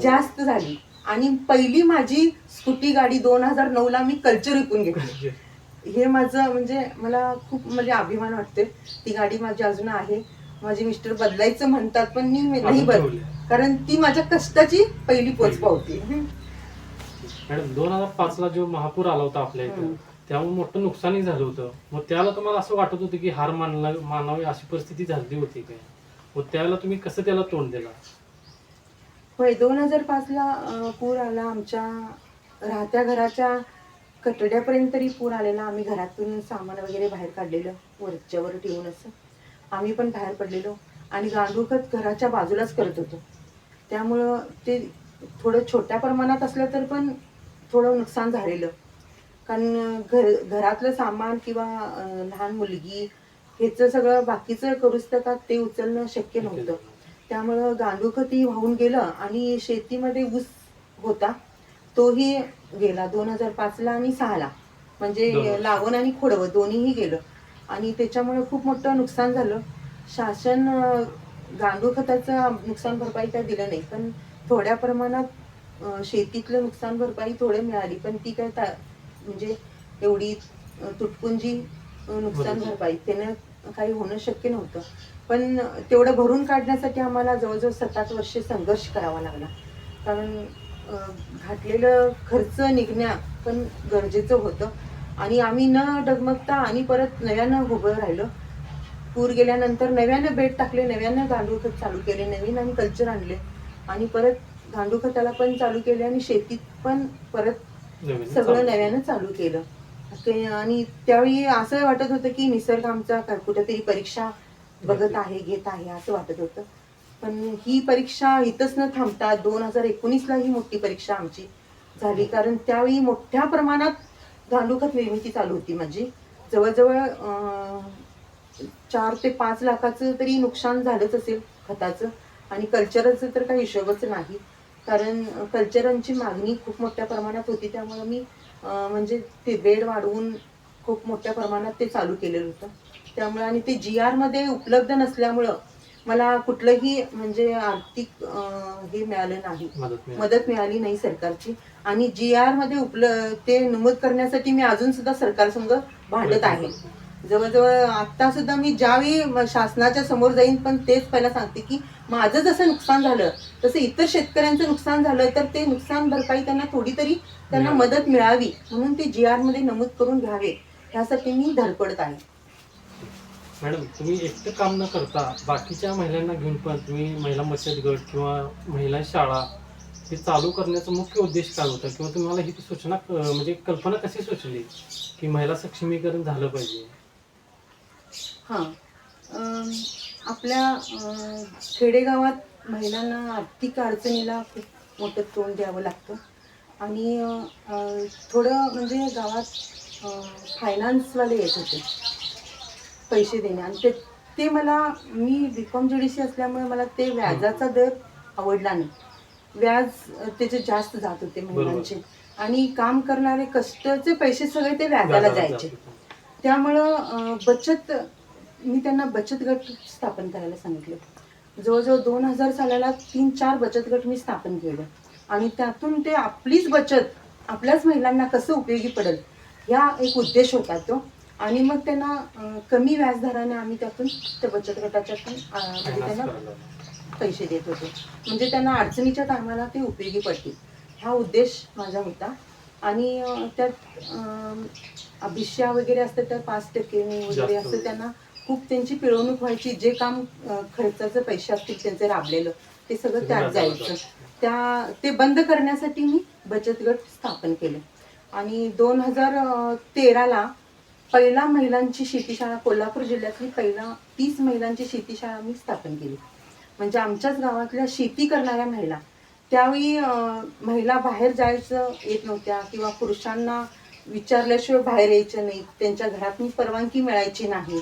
जास्त झाली आणि पहिली माझी स्कूटी गाडी 2009ला मी कल्चर विकून घेतली. हे माझं म्हणजे मला खूप म्हणजे अभिमान वाटते. ती गाडी माझी अजून आहे. माझे मिस्टर बदलायचं म्हणतात पण मी नाही बदल, कारण ती माझ्या कष्टाची पहिली पोचपा होती. मॅडम 2005ला जो महापूर आला होता आपल्या इथं त्यामुळे मोठं नुकसानही झालं होतं. मग त्याला तुम्हाला असं वाटत होतं की हार मानावी अशी परिस्थिती झाली होती काय? मग त्याला तुम्ही कसं त्याला तोंड दिला? होय, 2005ला पूर आला. आमच्या राहत्या घराच्या कटड्यापर्यंत तरी पूर आलेला. आम्ही घरातून सामान वगैरे बाहेर काढलेलं वरच्यावर ठेवून असं आम्ही पण बाहेर पडलेलो आणि गांडूळ खत घराच्या बाजूलाच करत होतो. त्यामुळं ते थोडं छोट्या प्रमाणात असलं तर पण थोडं नुकसान झालेलं, कारण घरातलं सामान किंवा लहान मुलगी ह्याचं सगळं बाकीचं करूच तर ते उचलणं शक्य नव्हतं. त्यामुळं गांडूळ खतही वाहून गेलं आणि शेतीमध्ये ऊस होता तोही गेला 2005ला आणि 6ला, म्हणजे लावण आणि खोडवं दोन्हीही गेलं आणि त्याच्यामुळे खूप मोठं नुकसान झालं. शासन गांडूळ खताचं नुकसान भरपाई काय दिलं नाही, पण थोड्या प्रमाणात शेतीतलं नुकसान भरपाई थोडे मिळाली, पण ती काय म्हणजे एवढी तुटपुंजी नुकसान भरपाई त्यानं काही होणं शक्य नव्हतं. पण तेवढं भरून काढण्यासाठी आम्हाला जवळजवळ 7-8 वर्षे संघर्ष करावा लागला. कारण घातलेलं खर्च निघण्या पण गरजेचं होतं आणि आम्ही न डगमगता आणि परत नव्यानं उभं राहिलो. पूर गेल्यानंतर नव्यानं बेड टाकले, नव्यानं गांडूळ खत चालू केले, नवीन आम्ही कल्चर आणले आणि परत गांडूळ खताला पण चालू केले आणि शेतीत पण परत सगळं नव्यानं चालू केलं. आणि त्यावेळी असं वाटत होतं की निसर्ग आमचा कुठेतरी परीक्षा बघत आहे, घेत आहे असं वाटत होतं. पण ही परीक्षा इथंच न थांबता 2019ला ही मोठी परीक्षा आमची झाली. कारण त्यावेळी मोठ्या प्रमाणात गांडूळ खत निर्मिती चालू होती माझी. जवळजवळ 4 ते 5 लाखाचं तरी नुकसान झालंच असेल खताचं आणि कल्चरचं तर काही हिशोबच नाही. कारण कल्चरांची मागणी खूप मोठ्या प्रमाणात होती. त्यामुळे मी म्हणजे ते बेड वाढवून खूप मोठ्या प्रमाणात ते चालू केलेलं होतं. त्यामुळे आणि ते GR मध्ये उपलब्ध नसल्यामुळं मला कुठलंही म्हणजे आर्थिक हे मिळालं नाही, मदत मिळाली नाही सरकारची. आणि GR मध्ये ते नमूद करण्यासाठी मी अजून सुद्धा सरकारसंग भांडत आहे. जवळजवळ आता सुद्धा मी ज्यावेळी शासनाच्या समोर जाईन पण तेच पहिला सांगते की माझं जसं नुकसान झालं तसं इतर शेतकऱ्यांचं नुकसान झालं तर ते नुकसान भरपाई त्यांना थोडी तरी त्यांना मदत मिळावी म्हणून ते GR मध्ये नमूद करून घ्यावे ह्यासाठी मी धडपडत आहे. मॅडम, तुम्ही एकटं काम न करता बाकीच्या महिलांना घेऊन पण तुम्ही महिला बचत गट किंवा महिला शाळा हे चालू करण्याचा मुख्य उद्देश काय होता किंवा तुम्हाला ही सूचना म्हणजे कल्पना कशी सुचली की महिला सक्षमीकरण झालं पाहिजे? हां, आपल्या खेडेगावात महिलांना आर्थिक अडचणीला खूप मोठं तोंड द्यावं लागतं आणि थोडं म्हणजे गावात फायनान्सवाले येत होते पैसे देणे आणि ते मला मी BCom JDC असल्यामुळे मला ते व्याजाचा दर आवडला नाही. व्याज त्याचे जास्त जात होते महिलांचे आणि काम करणारे कष्टाचे पैसे सगळे ते व्याजाला जायचे. त्यामुळं मी त्यांना बचत गट स्थापन करायला सांगितलं. जवळजवळ 2000 सालाला 3-4 बचत गट मी स्थापन केले आणि त्यातून ते आपलीच बचत आपल्याच महिलांना कसं उपयोगी पडेल या एक उद्देश होता तो. आणि मग त्यांना कमी व्याजदराने आम्ही त्यातून त्या बचत गटाच्यातून म्हणजे त्यांना पैसे देत होते म्हणजे त्यांना अडचणीच्या टायमाला ते उपयोगी पडतील हा उद्देश माझा होता. आणि त्यात भिष्या वगैरे असतं तर 5% वगैरे असं त्यांना खूप त्यांची पिळवणूक व्हायची. जे काम खर्चाचे पैसे असतील त्यांचे राबलेलं ते सगळं त्यात जायचं. ते बंद करण्यासाठी मी बचत गट स्थापन केले आणि 2013ला पहिला महिलांची शेतीशाळा कोल्हापूर जिल्ह्यातली पहिला 30 महिलांची शेतीशाळा मी स्थापन केली. म्हणजे आमच्याच गावातल्या शेती करणाऱ्या महिला त्यावेळी महिला बाहेर जायचं येत नव्हत्या किंवा पुरुषांना विचारल्याशिवाय बाहेर यायचं नाही. त्यांच्या घरातून परवानगी मिळायची नाही.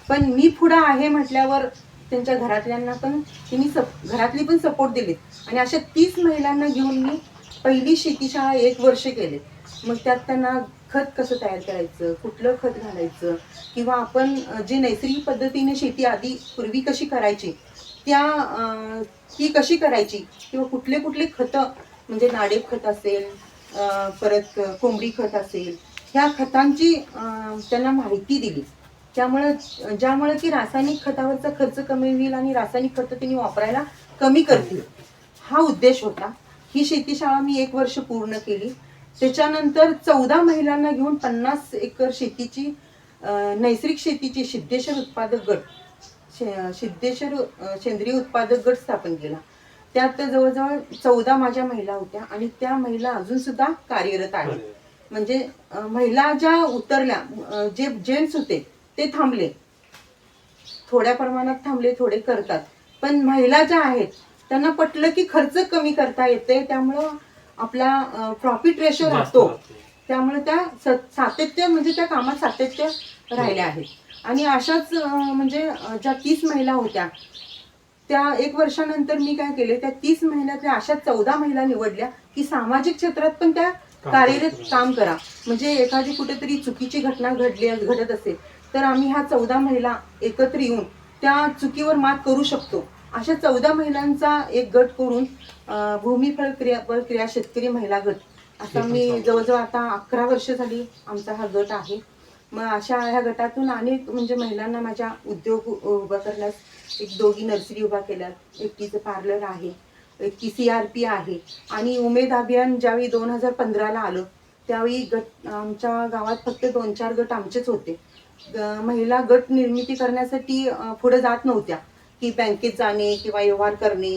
पण मी पुढं आहे म्हटल्यावर त्यांच्या घरातल्यांना पण घरातली पण सपोर्ट दिलीत आणि अशा 30 महिलांना घेऊन मी पहिली शेतीशाळा 1 वर्ष केले. मग त्यात त्यांना खत कसं तयार करायचं, कुठलं खत घालायचं किंवा आपण जे नैसर्गिक पद्धतीने शेती आधी पूर्वी कशी करायची ती कशी करायची किंवा कुठले कुठले खतं म्हणजे नाडेप खत असेल परत कोंबडी खत असेल ह्या खतांची त्यांना माहिती दिली. ज्यामुळे की रासायनिक खतावरचा खर्च कमी होईल आणि रासायनिक खतं त्यांनी वापरायला कमी करतील हा उद्देश होता. ही शेतीशाळा मी 1 वर्ष पूर्ण केली. त्याच्यानंतर 14 महिलांना घेऊन 50 एकर शेतीची नैसर्गिक शेतीची सिद्धेश्वर उत्पादक गट सेंद्रिय उत्पादक गट स्थापन केला. त्यात जवळजवळ 14 माझ्या महिला होत्या आणि त्या महिला अजून सुद्धा कार्यरत आहेत. म्हणजे महिला ज्या उतरल्या जे जेंट्स होते ते थांबले, थोड्या प्रमाणात थांबले, थोडे करतात. पण महिला ज्या आहेत त्यांना पटलं की खर्च कमी करता येते त्यामुळं आपला प्रॉफिट रेशो राहतो. त्यामुळे त्या सातत्य म्हणजे त्या कामात सातत्य राहिल्या आहेत. आणि अशाच म्हणजे ज्या 30 महिला होत्या त्या 1 वर्षानंतर मी काय केले त्या 30 महिन्यातल्या अशा 14 महिला निवडल्या की सामाजिक क्षेत्रात पण त्या कार्यरत काम करा. म्हणजे एखादी कुठेतरी चुकीची घटना घडत असेल तर आम्ही ह्या 14 महिला एकत्र येऊन त्या चुकीवर मात करू शकतो. अशा 14 महिलांचा एक गट करून भूमिफळ क्रिया शेतकरी महिला गट असा मी जवळजवळ आता 11 वर्ष झाली आमचा हा गट आहे. मग अशा ह्या गटातून अनेक म्हणजे महिलांना माझ्या उद्योग उभा करण्यास एक दोघी नर्सरी उभा केल्यात, एकटीचं पार्लर आहे, एकटी CRP आहे. आणि उमेद अभियान ज्यावेळी 2015ला आलं त्यावेळी गट आमच्या गावात फक्त 2-4 गट आमचेच होते. महिला गट निर्मिती करण्यासाठी पुढे जात नव्हत्या की बँकेत जाणे किंवा व्यवहार करणे,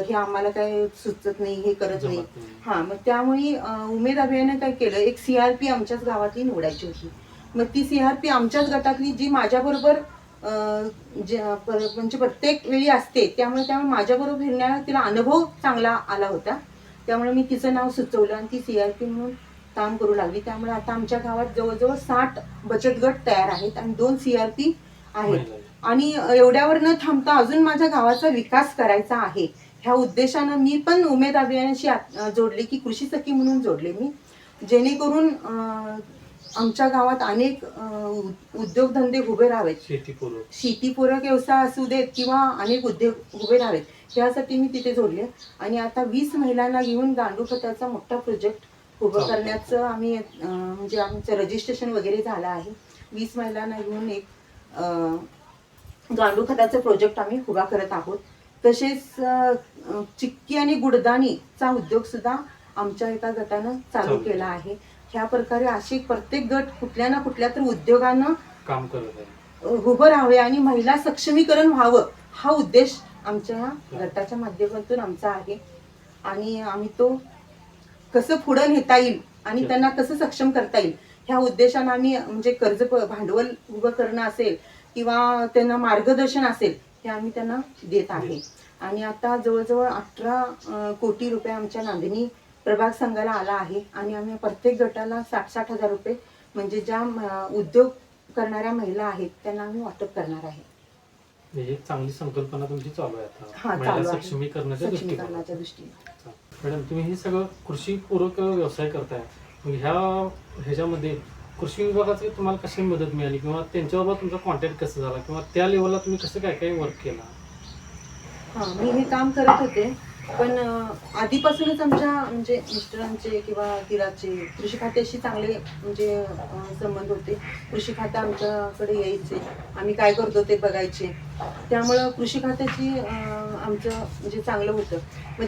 हे आम्हाला काही सुचत नाही, हे करत नाही. हां, मग त्यामुळे उमेद अभियानाने काय केलं, एक CRP आमच्याच गावातली निवडायची होती. मग ती CRP आमच्याच गटातली जी माझ्याबरोबर म्हणजे प्रत्येक वेळी असते, त्यामुळे माझ्याबरोबर फिरण्याला तिला अनुभव चांगला आला होता. त्यामुळे मी तिचं नाव सुचवलं आणि ती CRP म्हणून काम करू लागली. त्यामुळे आता आमच्या गावात जवळजवळ 60 बचत गट तयार आहेत आणि 2 CRP आहेत. आणि एवढ्यावर न थांबता अजून माझ्या गावाचा विकास करायचा आहे, ह्या उद्देशानं मी पण उमेद अभियानाशी जोडले, की कृषी सखी म्हणून जोडले मी, जेणेकरून आमच्या गावात अनेक उद्योगधंदे उभे राहावेत, शेतीपूरक व्यवसाय असू देत किंवा अनेक उद्योग उभे राहावेत, यासाठी मी तिथे जोडले. आणि आता 20 महिलांना घेऊन गांडूळ खताचा मोठा प्रोजेक्ट उभं करण्याचं आम्ही म्हणजे आमचं रजिस्ट्रेशन वगैरे झालं आहे. 20 महिलांना घेऊन एक गांडूळ खताचा प्रोजेक्ट आम्ही उभा करत आहोत. तसेच चिक्की आणि गुडदाणीचा उद्योग सुद्धा आमच्या एका गटानं चालू केला आहे. ह्या प्रकारे असे प्रत्येक गट कुठल्या ना कुठल्या तर उद्योगानं काम करत आहे, उभं राहावे आणि महिला सक्षमीकरण व्हावं, हा उद्देश आमच्या गटाच्या माध्यमातून आमचा आहे. आणि आम्ही तो कसं पुढे नेता येईल आणि त्यांना कसं सक्षम करता येईल, ह्या उद्देशानं आम्ही म्हणजे कर्ज भांडवल उभं करणं असेल किंवा त्यांना मार्गदर्शन असेल, हे आम्ही त्यांना देत आहे. आणि आता जवळजवळ 18 कोटी रुपये आमच्या नांदणी प्रभाग संघाला आला आहे. आणि आम्ही प्रत्येक गटाला 60-60 हजार रुपये म्हणजे ज्या उद्योग करणाऱ्या महिला आहेत त्यांना आम्ही वाटप करणार आहे. म्हणजे एक चांगली संकल्पना तुमची चालू आहे आता, हा, महिला चालू आहे. सक्षमीकरणाच्या सक्षमीकरणाच्या दृष्टीने. मॅडम, तुम्ही हे सगळं कृषीपूरक व्यवसाय करताय, मग ह्याच्यामध्ये कृषी विभागाची तुम्हाला कशी मदत मिळाली किंवा त्यांच्याबरोबर तुमचा कॉन्टॅक्ट कसं झाला किंवा त्या लेवलला तुम्ही कसं काय काय वर्क केला? हां, मी हे काम करत होते, पण आधीपासूनच आमच्या म्हणजे मिस्टरांचे किंवा दिराचे कृषी खात्याशी चांगले म्हणजे संबंध होते. कृषी खातं आमच्याकडे यायचे, आम्ही काय करतो ते बघायचे. त्यामुळं कृषी खात्याची आमचं म्हणजे चांगलं होतं. मग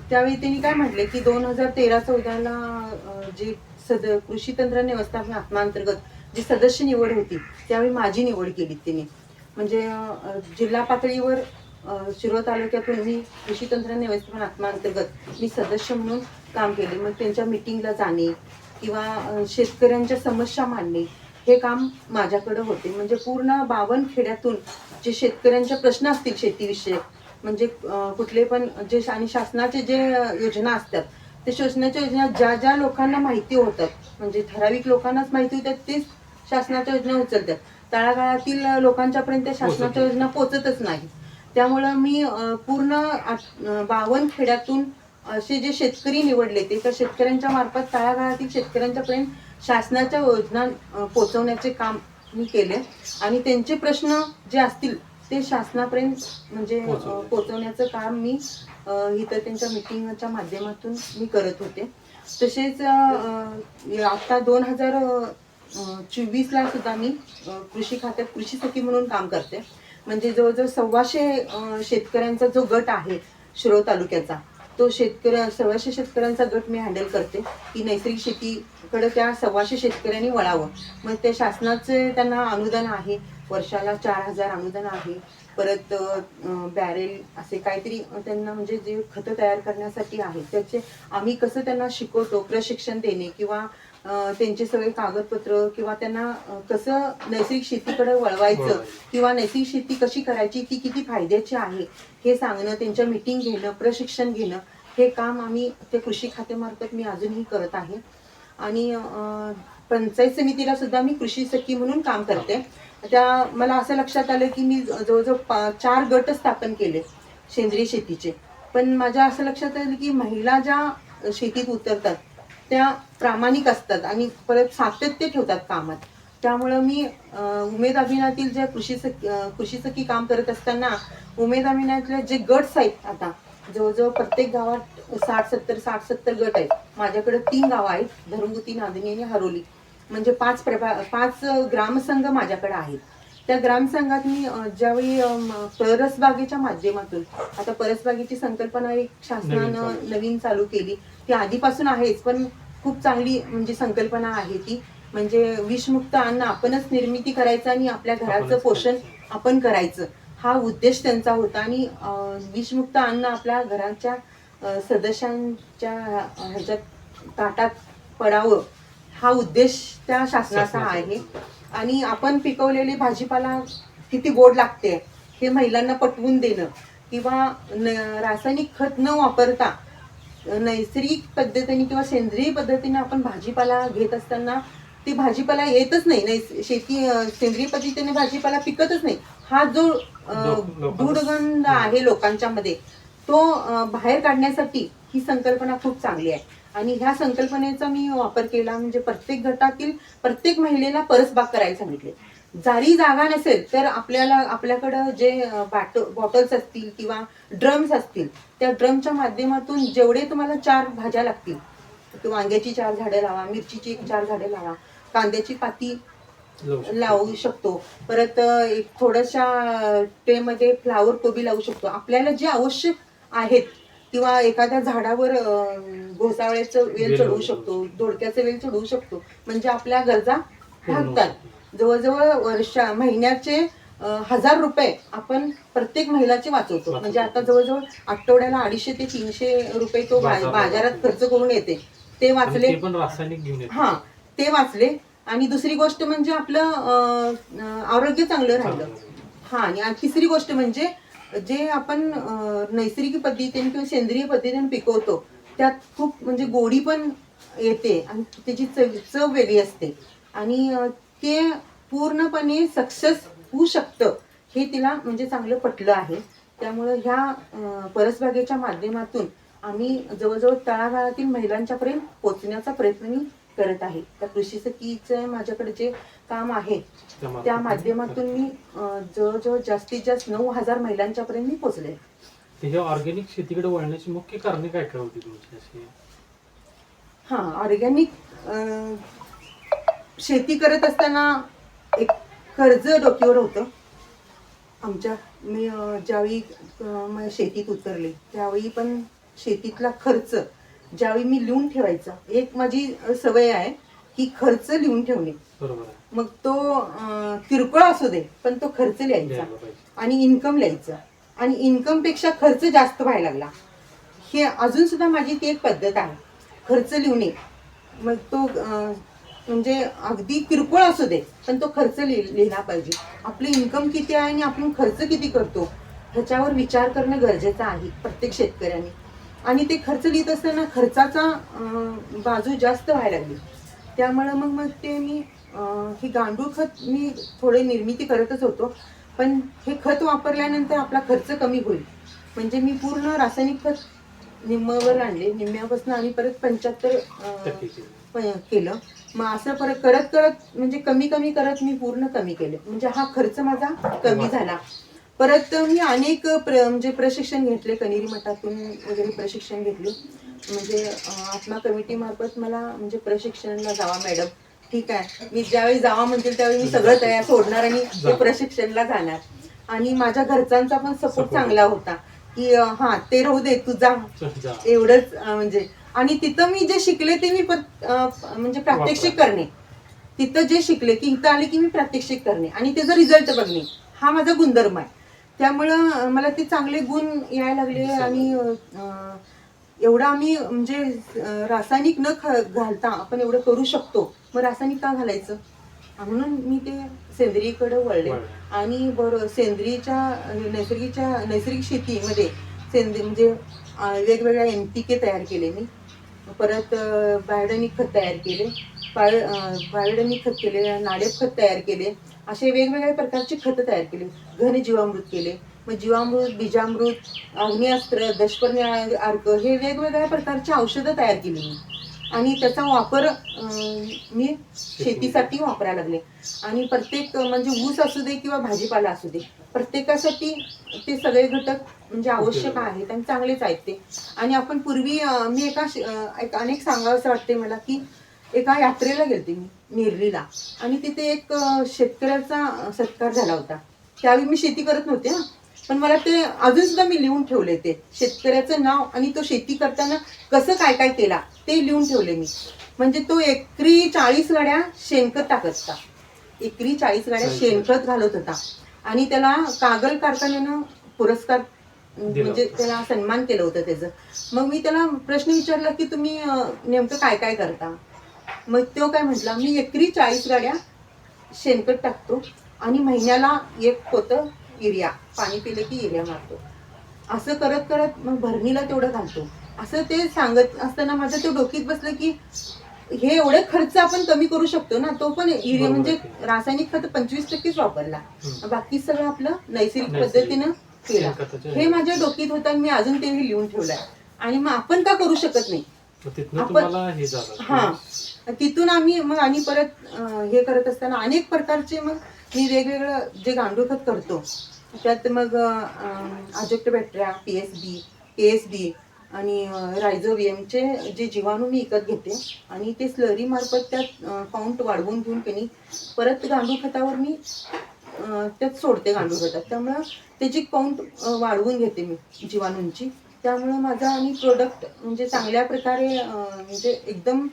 त्यावेळी त्यांनी काय म्हटले की 2013-14ला जे कृषी तंत्रज्ञान व्यवस्थापन आत्माअंतर्गत जी सदस्य निवड होती, त्यावेळी माझी निवड केली त्यांनी. म्हणजे जिल्हा पातळीवर शिरोळ तालुक्यातून मी कृषी तंत्रज्ञान व्यवस्थापन आत्माअंतर्गत मी सदस्य म्हणून काम केले. मग त्यांच्या मिटिंगला जाणे किंवा शेतकऱ्यांच्या समस्या मांडणे, हे काम माझ्याकडे होते. म्हणजे पूर्ण 52 खेड्यातून जे शेतकऱ्यांचे प्रश्न असतील शेतीविषयक, म्हणजे कुठले पण जे आणि शासनाचे जे योजना असतात, ते शासनाच्या योजना ज्या ज्या लोकांना माहिती होतात, म्हणजे ठराविक लोकांनाच माहिती होतात, तेच शासनाच्या योजना उचलतात. तळागाळातील लोकांच्यापर्यंत शासनाच्या योजना पोचतच नाही. त्यामुळं मी पूर्ण 52 खेड्यातून असे जे शेतकरी निवडले, ते त्या शेतकऱ्यांच्या मार्फत तळागाळातील शेतकऱ्यांच्यापर्यंत शासनाच्या योजना पोचवण्याचे काम मी केले. आणि त्यांचे प्रश्न जे असतील ते शासनापर्यंत म्हणजे पोचवण्याचं काम मी इथं त्यांच्या मिटिंगच्या माध्यमातून मी करत होते. तसेच आता 2024ला सुद्धा मी कृषी खात्यात कृषी सखी म्हणून काम करते. म्हणजे जवळजवळ 1,200 शेतकऱ्यांचा जो गट आहे शिरोळ तालुक्याचा, तो 1,200 शेतकऱ्यांचा गट मी हँडल करते की नैसर्गिक शेतीकडे त्या 1,200 शेतकऱ्यांनी वळावं. मग ते शासनाचे त्यांना अनुदान आहे, वर्षाला 4,000 अनुदान आहे. परत बॅरेल असे काहीतरी त्यांना म्हणजे जे खतं तयार करण्यासाठी आहे, त्याचे आम्ही कसं त्यांना शिकवतो, प्रशिक्षण देणे किंवा त्यांचे सगळे कागदपत्र किंवा त्यांना कसं नैसर्गिक शेतीकडे वळवायचं किंवा नैसर्गिक शेती कशी करायची, ती किती फायद्याची आहे हे सांगणं, त्यांच्या मीटिंग घेणं, प्रशिक्षण घेणं, हे काम आम्ही ते कृषी खात्यामार्फत मी अजूनही करत आहे. आणि पंचायत समितीला सुद्धा मी कृषी सखी म्हणून काम करते. मला असं लक्षात आलं की मी जवळजवळ 4 गट स्थापन केले सेंद्रिय शेतीचे. पण माझ्या असं लक्षात आलं की महिला ज्या शेतीत उतरतात त्या प्रामाणिक असतात आणि परत सातत्य ठेवतात कामात. त्यामुळं मी उमेद अभियानातील ज्या कृषी सखी काम करत असताना उमेद अभियानातले जे गट्स आहेत, आता जवळजवळ प्रत्येक गावात 60-70 गट आहेत. माझ्याकडे 3 गावं आहेत, धरंगुती, नांदणी आणि हरोली. म्हणजे 5 ग्रामसंघ माझ्याकडे आहेत. त्या ग्रामसंघात मी ज्यावेळी परसबागेच्या माध्यमातून, आता परसबागेची संकल्पना एक शासनानं नवीन चालू केली, ती आधीपासून आहेच, पण खूप चांगली म्हणजे संकल्पना आहे ती. म्हणजे विषमुक्त अन्न आपणच निर्मिती करायचं आणि आपल्या घराचं पोषण आपण करायचं, हा उद्देश त्यांचा होता. आणि विषमुक्त अन्न आपल्या घराच्या सदस्यांच्या ह्याच्यात ताटात पडावं, हा उद्देश त्या शासनाचा आहे. आणि आपण पिकवलेले भाजीपाला किती गोड लागते हे महिलांना पटवून देणं, किंवा रासायनिक खत न वापरता नैसर्गिक पद्धतीने किंवा सेंद्रिय पद्धतीने आपण भाजीपाला घेत असताना ती भाजीपाला येतच नाही, शेती सेंद्रिय पद्धतीने भाजीपाला पिकतच नाही, हा जो दुर्गंध आहे लोकांच्या मध्ये, तो बाहेर काढण्यासाठी ही संकल्पना खूप चांगली आहे. आणि ह्या संकल्पनेचा मी वापर केला. म्हणजे प्रत्येक गटातील प्रत्येक महिलेला परसबाग करायला सांगितले. जरी जागा नसेल तर आपल्याकडं जे बॉटल्स असतील किंवा ड्रम्स असतील, त्या ड्रमच्या माध्यमातून जेवढे तुम्हाला 4 भाज्या लागतील, वांग्याची 4 झाडं लावा, मिरचीची 4 झाडं लावा, कांद्याची पाती लावू शकतो, परत एक थोड्याशा ट्रेमध्ये फ्लावर कोबी लावू शकतो. आपल्याला जे आवश्यक आहेत, किंवा एखाद्या झाडावर घोसावळ्याचं वेल चढवू शकतो, दोडक्याचं वेल चढवू शकतो, म्हणजे आपल्या गरजा भागतात. जवळजवळ महिन्याचे 1000 रुपये आपण प्रत्येक महिलाचे वाचवतो. म्हणजे आता जवळजवळ आठवड्याला 250 ते 300 रुपये तो बाजारात खर्च करून येते, ते वाचले. हा, ते वाचले. आणि दुसरी गोष्ट म्हणजे आपलं आरोग्य चांगलं राहिलं. हा, आणि तिसरी गोष्ट म्हणजे जे आपण नैसर्गिक पद्धतीने किंवा सेंद्रिय पद्धतीने पिकवतो, त्यात खूप म्हणजे गोडी पण येते आणि त्याची चव वेगळी असते, आणि ते पूर्णपणे सक्सेस होऊ शकतं, हे तिला म्हणजे चांगलं पटलं आहे. त्यामुळं ह्या परसबागेच्या माध्यमातून आम्ही जवळजवळ तळागाळातील महिलांच्यापर्यंत पोहोचण्याचा प्रयत्न मी करत आहे. त्या कृषी सखीचं माझ्याकडे जे काम आहे त्या माध्यमातून मी जवळजवळ जास्तीत जास्त 9000 महिलांच्यापर्यंत मी पोहोचले. हे ऑर्गॅनिक शेतीकडे वळण्याची मुख्य कारणे काय काय होती तुमची अशी? हा, ऑर्गॅनिक शेती करत असताना एक कर्ज डोक्यावर होतं आमच्या. मी ज्यावेळी शेतीत उतरले त्यावेळी पण शेतीतला खर्च ज्यावेळी मी लिहून ठेवायचा, एक माझी सवय आहे की खर्च लिहून ठेवणे. मग तो किरकोळ असू दे पण तो खर्च लिहायचा आणि इन्कम लिहायचा, आणि इन्कम पेक्षा खर्च जास्त व्हायला लागला. हे अजून सुद्धा माझी ती एक पद्धत आहे, खर्च लिहणे. मग तो म्हणजे अगदी किरकोळ असू दे पण तो खर्च लिहिला पाहिजे. आपली इन्कम किती आहे आणि आपण खर्च किती करतो ह्याच्यावर विचार करणं गरजेचं आहे प्रत्येक शेतकऱ्याने. आणि ते खर्च लिहित असताना खर्चाचा बाजू जास्त व्हायला लागली. त्यामुळं मग ते मी हे गांडूळ खत मी थोडे निर्मिती करतच होतो, पण हे खत वापरल्यानंतर आपला खर्च कमी होईल. म्हणजे मी पूर्ण रासायनिक खत निम्म्यावर आणले, निम्म्यापासून आणि परत 75 केलं. मग असं परत करत म्हणजे कमी करत मी पूर्ण कमी केले. म्हणजे हा खर्च माझा कमी झाला. परत मी अनेक म्हणजे प्रशिक्षण घेतले, कनेरी मठातून वगैरे प्रशिक्षण घेतले. म्हणजे आत्मा कमिटी मार्फत मला म्हणजे प्रशिक्षणाला जावा मॅडम, ठीक आहे, मी ज्यावेळी जावा म्हणतील त्यावेळी मी सगळं तयार सोडणार आणि ते प्रशिक्षणाला जाणार. आणि माझ्या घरच्यांचा पण सपोर्ट चांगला होता की हा ते राहू दे तुझा एवढंच. म्हणजे आणि तिथं मी जे शिकले ते मी म्हणजे प्रात्यक्षिक करणे. तिथं जे शिकले की इथं आले की मी प्रात्यक्षिक करणे आणि त्याचा रिझल्ट बघणे, हा माझा गुणधर्म आहे. त्यामुळं मला ते चांगले गुण यायला लागले. आणि एवढं आम्ही म्हणजे रासायनिक न घालता आपण एवढं करू शकतो, मग रासायनिक का घालायचं, म्हणून मी ते सेंद्रियकडे वळले. आणि नैसर्गिक शेतीमध्ये म्हणजे वेगवेगळ्या NPK तयार केले मी. परत बायोडॅनिक खत तयार केले, बायोडॅनिक खत केले, नाडेप खत तयार केले, असे वेगवेगळ्या प्रकारचे खत तयार केले. घन जीवामृत केले. मग जीवामृत, बीजामृत, अग्निअस्त्र, दशपर्णी अर्क, हे वेगवेगळ्या प्रकारची औषधं तयार केली मी. आणि त्याचा वापर मी शेतीसाठी वापरायला लागले. आणि प्रत्येक म्हणजे ऊस असू दे किंवा भाजीपाला असू दे, प्रत्येकासाठी ते सगळे घटक म्हणजे आवश्यक आहेत आणि चांगलेच आहेत ते. आणि आपण पूर्वी मी अनेक सांगावं असं वाटते मला की एका यात्रेला गेलते मी नेरळीला, आणि तिथे एक शेतकऱ्याचा सत्कार झाला होता. त्यावेळी मी शेती करत नव्हते ना, पण मला ते अजून सुद्धा मी लिहून ठेवले, ते शेतकऱ्याचं नाव आणि तो शेती करताना कसं काय काय केला ते लिहून ठेवले मी. म्हणजे तो एकरी 40 गाड्या शेणखत टाकत होता, एकरी 40 गाड्या शेणखत घालत होता, आणि त्याला कागल कारखान्यानं पुरस्कार म्हणजे त्याला सन्मान केलं होतं त्याचं. मग मी त्याला प्रश्न विचारला की तुम्ही नेमकं काय काय करता. मग तो काय म्हटला, मी एकरी 40 गाड्या शेणखत टाकतो आणि महिन्याला एक पोतं युरिया, पाणी पिलं की युरिया मारतो, असं करत करत मग भरणीला तेवढं घालतो. असं ते सांगत असताना माझ्या ते डोक्यात बसलं की हे एवढे खर्च आपण कमी करू शकतो ना. तो पण युरिया म्हणजे रासायनिक खत 25%च वापरला, बाकी सगळं आपलं नैसर्गिक पद्धतीनं केलं. हे माझ्या डोक्यात होतं आणि मी अजून ते लिहून ठेवलंय. आणि मग आपण का करू शकत नाही तिथून आम्ही मग आणि परत हे करत असताना अनेक प्रकारचे मग मी वेगवेगळं जे गांडूळ खत करतो त्यात मग अजोक्टोबॅक्टेरिया, PSB, KSD आणि रायझोबियमचे जे जीवाणू मी विकत घेते आणि ते स्लरी मार्फत त्यात काउंट वाढवून घेऊन त्यांनी परत गांडूळ खतावर मी त्यात सोडते गांडूळ खतात. त्यामुळं त्याची काउंट वाढवून घेते मी जीवाणूंची. त्यामुळं माझा आणि प्रोडक्ट म्हणजे चांगल्या प्रकारे म्हणजे एकदम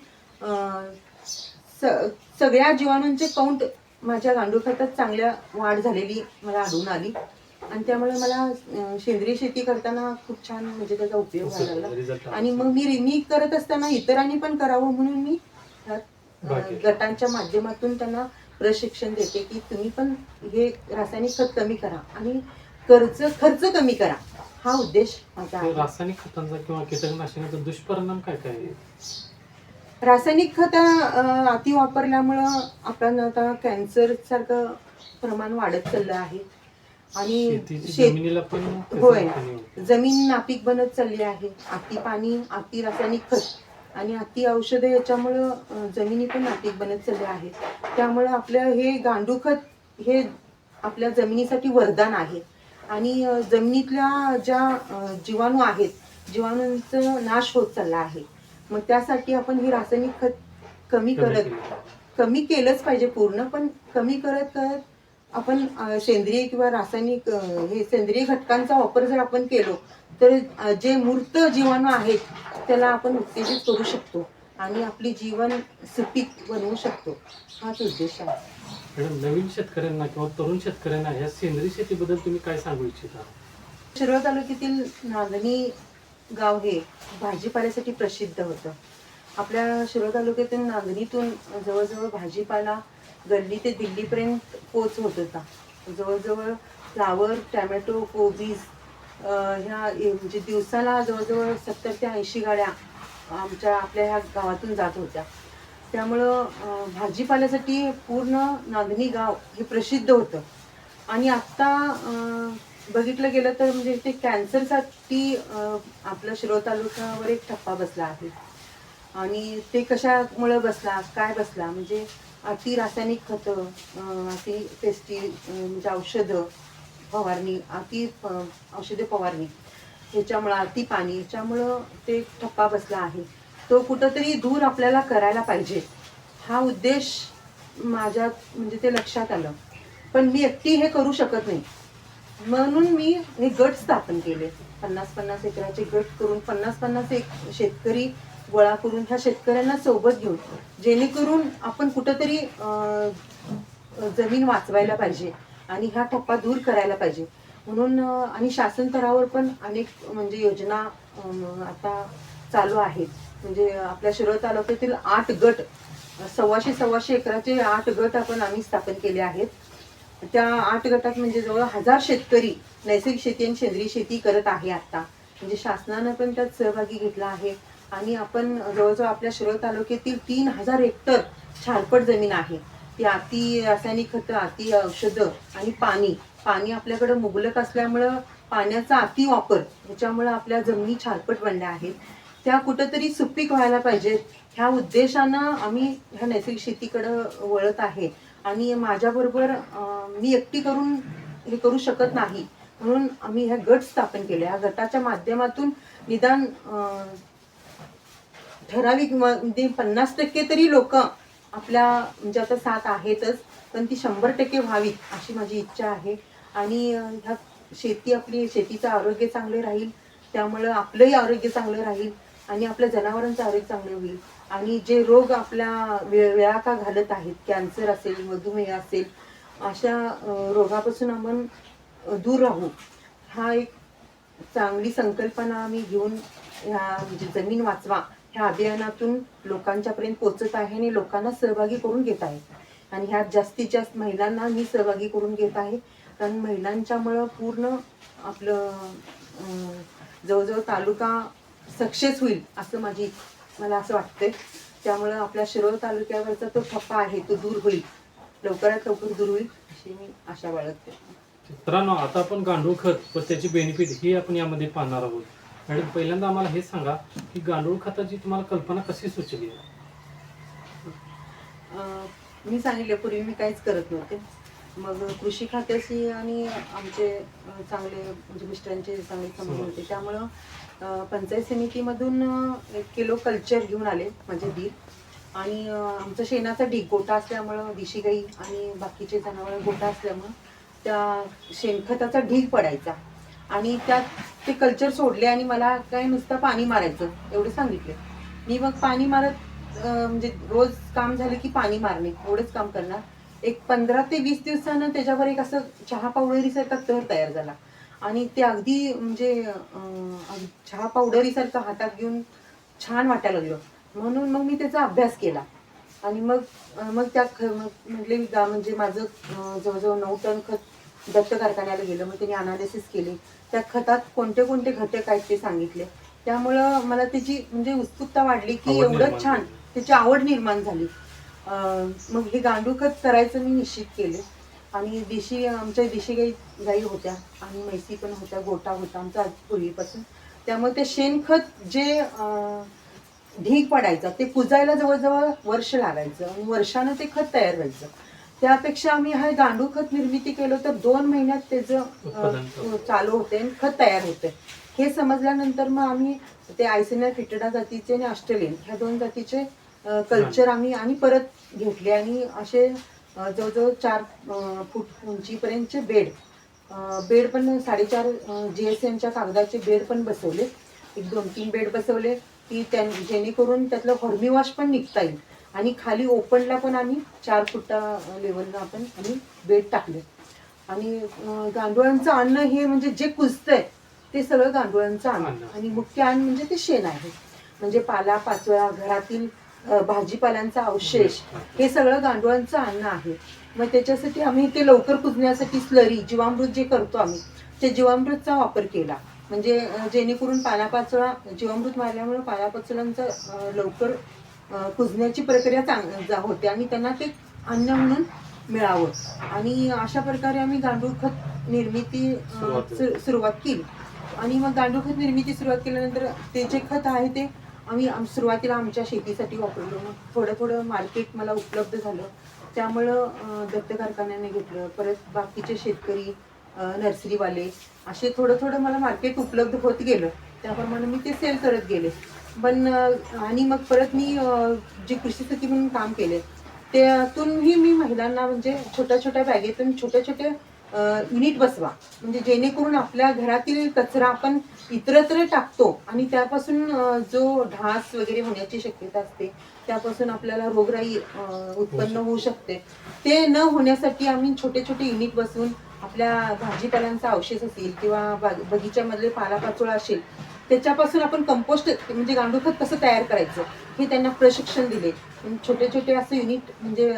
सगळ्या जीवाणूंचे काउंट माझ्या गांडूळ खतात चांगल्या वाढ झालेली मला आढळून आली. आणि त्यामुळे मला सेंद्रिय शेती करताना खूप छान म्हणजे त्याचा उपयोग व्हायला लागला. आणि मग मी करत असताना इतरांनी पण करावं म्हणून मी गटांच्या माध्यमातून त्यांना प्रशिक्षण देते की तुम्ही पण हे रासायनिक खत कमी करा आणि खर्च कमी करा, हा उद्देश माझा आहे. रासायनिक खतांचा किंवा कीटकनाशकांचा दुष्परिणाम काय काय आहे? रासायनिक खत अति वापरल्यामुळं आपण आता कॅन्सर सारखं प्रमाण वाढत चाललं आहे. आणि जमिनीला पण होय, जमीन नापीक बनत चालली आहे. अति पाणी, अति रासायनिक खत आणि अति औषधं याच्यामुळं जमिनी पण नापीक बनत चालल्या आहेत. त्यामुळं आपलं हे गांडूळ खत हे आपल्या जमिनीसाठी वरदान आहे. आणि जमिनीतल्या ज्या जीवाणू आहेत, जीवाणूंचा नाश होत चालला आहे. मग त्यासाठी आपण हे रासायनिक खत कमी केलंच पाहिजे पूर्ण, पण कमी करत करत आपण सेंद्रिय किंवा रासायनिक हे सेंद्रिय घटकांचा वापर जर आपण केलो तर जे मूर्त जीवाणू आहेत त्याला आपण उत्तेजित करू शकतो आणि आपली जीवन सुपीक बनवू शकतो, हाच उद्देश आहे. नवीन शेतकऱ्यांना किंवा तरुण शेतकऱ्यांना या सेंद्रिय शेतीबद्दल तुम्ही काय सांगू इच्छिता? शिरोळ तालुक्यातील नागणी गाव हे भाजीपाल्यासाठी प्रसिद्ध होतं. आपल्या शिरोळ तालुक्यातील नागणीतून जवळजवळ भाजीपाला गल्ली ते दिल्लीपर्यंत पोच होत होता. जवळजवळ फ्लावर, टॅमॅटो, कोबीज ह्या म्हणजे दिवसाला जवळजवळ 70 ते 80 गाड्या आपल्या ह्या गावातून जात होत्या. त्यामुळं भाजीपाल्यासाठी पूर्ण नागणी गाव हे प्रसिद्ध होतं. आणि आत्ता बघितलं गेलं तर म्हणजे ते कॅन्सरसाठी आपल्या शिरोळ तालुक्यावर एक ठप्पा बसला आहे. आणि ते कशामुळे बसला, काय बसला, म्हणजे अति रासायनिक खतं, अति म्हणजे औषधं फवारणी, औषधे फवारणी ह्याच्यामुळं, अति पाणी ह्याच्यामुळं ते ठप्पा बसला आहे. तो कुठंतरी दूर आपल्याला करायला पाहिजे, हा उद्देश माझ्या म्हणजे ते लक्षात आलं. पण मी एकटी हे करू शकत नाही, म्हणून मी हे गट स्थापन केले. 50-50 एकराचे गट करून 50-50 एक शेतकरी गोळा करून ह्या शेतकऱ्यांना सोबत घेऊन जेणेकरून आपण कुठंतरी जमीन वाचवायला पाहिजे आणि हा ठप्पा दूर करायला पाहिजे म्हणून. आणि शासन स्तरावर पण अनेक म्हणजे योजना आता चालू आहेत. म्हणजे आपल्या शिरोळ तालुक्यातील 8 गट, 125 एकराचे 8 गट आम्ही स्थापन केले आहेत. त्या 8 गटात म्हणजे जवळ 1000 शेतकरी नैसर्गिक शेती आणि सेंद्रिय शेती करत आहे आता. म्हणजे शासनानं पण त्यात सहभागी घेतला आहे. आणि आपण जवळजवळ आपल्या शिरोळ तालुक्यातील 3000 हेक्टर छारपट जमीन आहे. ती अति रासायनिक खतं, अति औषधं आणि पाणी आपल्याकडे मुबलक असल्यामुळं पाण्याचा अति वापर ह्याच्यामुळं आपल्या जमिनी छारपट बनल्या आहेत. त्या कुठंतरी सुपीक व्हायला पाहिजेत, ह्या उद्देशानं आम्ही ह्या नैसर्गिक शेतीकडं वळत आहे. आणि माझ्याबरोबर मी एकटी करून हे करू शकत नाही म्हणून आम्ही ह्या गट स्थापन केले. ह्या गटाच्या माध्यमातून निदान ठराविक म्हणजे 50% तरी लोक आपल्या म्हणजे आता 7 आहेतच, पण ती 100% व्हावी अशी माझी इच्छा आहे. आणि ह्या शेतीचं आरोग्य चांगलं राहील, त्यामुळं आपलंही आरोग्य चांगलं राहील आणि आपल्या जनावरांचं आरोग्य चांगलं होईल. आणि जे रोग आपल्या वेळा का घालत आहेत, कॅन्सर असेल, मधुमेह असेल, अशा रोगापासून आपण दूर राहू. हा एक चांगली संकल्पना आम्ही घेऊन ह्या म्हणजे जमीन वाचवा ह्या अभियानातून लोकांच्यापर्यंत पोहोचत आहे आणि लोकांना सहभागी करून घेत आहे. आणि ह्यात जास्तीत जास्त महिलांना मी सहभागी करून घेत आहे, कारण महिलांच्यामुळं पूर्ण आपलं जवळजवळ तालुका सक्सेस होईल असं मला असं वाटतंय. त्यामुळं आपल्या शिरोळ तालुक्यावरचा तो ठप्पा आहे तो दूर होईल, लवकरात लवकर दूर होईल अशी मी आशा बाळगते. मित्रांनो, आता आपण गांडूळ खत व त्याची बेनिफिट ही आपण यामध्ये पाहणार आहोत. मॅडम, पहिल्यांदा आम्हाला हे सांगा की गांडूळ खताची तुम्हाला कल्पना कशी सुचली? मी सांगितलं पूर्वी मी काहीच करत नव्हते. मग कृषी खात्याशी आणि आमचे चांगले म्हणजे मिस्टरांचे चांगले संबंध होते, त्यामुळं पंचायत समितीमधून 1 किलो कल्चर घेऊन आले माझे दीर. आणि आमचा शेणाचा ढीग गोठा असल्यामुळं, देशी गाई आणि बाकीचे जनावर गोठा असल्यामुळं त्या शेणखताचा ढीग पडायचा आणि त्यात ते कल्चर सोडले आणि मला काय नुसतं पाणी मारायचं एवढे सांगितले. मी मग पाणी मारत म्हणजे रोज काम झालं की पाणी मारणे एवढंच काम करणार. एक 15 ते 20 दिवसानं त्याच्यावर एक असं चहा पावडरीसारखा थर तयार झाला आणि ते अगदी म्हणजे चहा पावडरीसारखं हातात घेऊन छान वाटायला लागलं. म्हणून मग मी त्याचा अभ्यास केला आणि मग त्या म्हटले म्हणजे माझं जवळजवळ 9 टन खत दत्त कारखान्याला गेलं. मग त्यांनी अनालिसिस केले, त्या खतात कोणते कोणते घटक आहेत ते सांगितले. त्यामुळं मला त्याची म्हणजे उत्सुकता वाढली की एवढं छान त्याची आवड निर्माण झाली. मग हे गांडूळ खत करायचं मी निश्चित केले. आणि आमच्या देशी गाई होत्या आणि म्हैसी पण होत्या, गोठा होता आमचा पूर्वीपासून. त्यामुळे ते शेणखत जे ढीग पडायचा ते कुजायला जवळजवळ वर्ष लागायचं आणि वर्षानं ते खत तयार व्हायचं. त्यापेक्षा आम्ही हा गांडूळ खत निर्मिती केलं तर 2 महिन्यात त्याचं चालू होते आणि खत तयार होते. हे समजल्यानंतर मग आम्ही ते आयसेनिया फिटडा जातीचे आणि ऑस्ट्रेलियन ह्या 2 जातीचे कल्चर आम्ही आणि परत घेतले आणि असे जवळजवळ 4 फूट उंचीपर्यंतचे बेड पण 4.5 GSMच्या कागदाचे बेड पण बसवले. एक 2-3 बेड बसवले की जेणेकरून त्यातलं हॉर्मी वॉश पण निघता येईल. आणि खाली ओपनला पण आम्ही 4 फुटा लेवलला आपण आम्ही बेड टाकले. आणि गांडुळांचं अन्न हे म्हणजे जे कुजतंय ते सगळं गांडुळांचं अन्न आणि मुख्य अन्न म्हणजे ते शेण आहे. म्हणजे पाला पाचोळा, घरातील भाजीपाल्यांचा अवशेष हे सगळं गांडुळांचं अन्न आहे. मग त्याच्यासाठी आम्ही ते लवकर कुजण्यासाठी स्लरी जीवामृत जे करतो आम्ही ते जीवामृतचा वापर केला. म्हणजे जेणेकरून पालापाचोळा जीवामृत मारल्यामुळे पालापाचोळ्यांचं लवकर कुजण्याची प्रक्रिया होते आणि त्यांना ते अन्न म्हणून मिळावं. आणि अशा प्रकारे आम्ही गांडूळ खत निर्मिती सुरुवात केली. आणि मग गांडूळ खत निर्मिती सुरुवात केल्यानंतर ते जे खत आहे ते आम्ही सुरुवातीला आमच्या शेतीसाठी वापरलो. मग थोडं मार्केट मला उपलब्ध झालं, त्यामुळं दत्त कारखान्याने घेतलं. परत बाकीचे शेतकरी, नर्सरीवाले असे थोडं मला मार्केट उपलब्ध होत गेलं. त्याप्रमाणे मी ते सेल करत गेले. पण आणि मग परत मी जे कृषी सखी म्हणून काम केले त्यातूनही मी महिलांना म्हणजे छोट्या बॅगेतून छोटे युनिट बसवा, म्हणजे जेणेकरून आपल्या घरातील कचरा आपण इतरत्र टाकतो आणि त्यापासून जो ढास वगैरे होण्याची शक्यता असते, त्यापासून आपल्याला रोगराई उत्पन्न होऊ शकते. ते न होण्यासाठी आम्ही छोटे युनिट बसवून आपल्या भाजीपाल्यांचा अवशेष असेल किंवा बगीच्यामधले पालापाचोळा असेल त्याच्यापासून आपण कंपोस्ट म्हणजे गांडूळ खत कसं तयार करायचं हे त्यांना प्रशिक्षण दिले. छोटे असे युनिट म्हणजे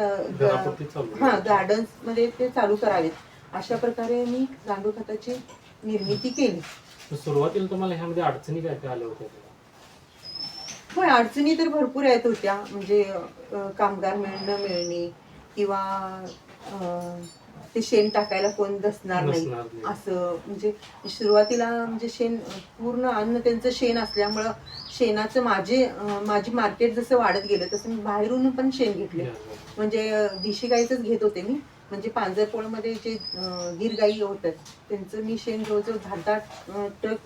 गार्डन्स मध्ये ते चालू करावेत. अशा प्रकारे मी गांडूळ खताची निर्मिती केली. सुरुवातीला तुम्हाला ह्यामध्ये अडचणी काय आल्या होत्या? होय, अडचणी तर भरपूर येत होत्या. म्हणजे कामगार मिळणे किंवा ते शेण टाकायला कोण दसणार नाही असं. म्हणजे सुरुवातीला म्हणजे शेण पूर्ण अन्न त्यांचं शेण असल्यामुळं शेणाचं माझी मार्केट जसं वाढत गेलं तसं मी बाहेरून पण शेण घेतले. म्हणजे देशी गाईचंच घेत होते मी. म्हणजे पांजरपोळमध्ये जे गिर गाई होतात त्यांचं मी शेण जवळजवळ 10 ट्रक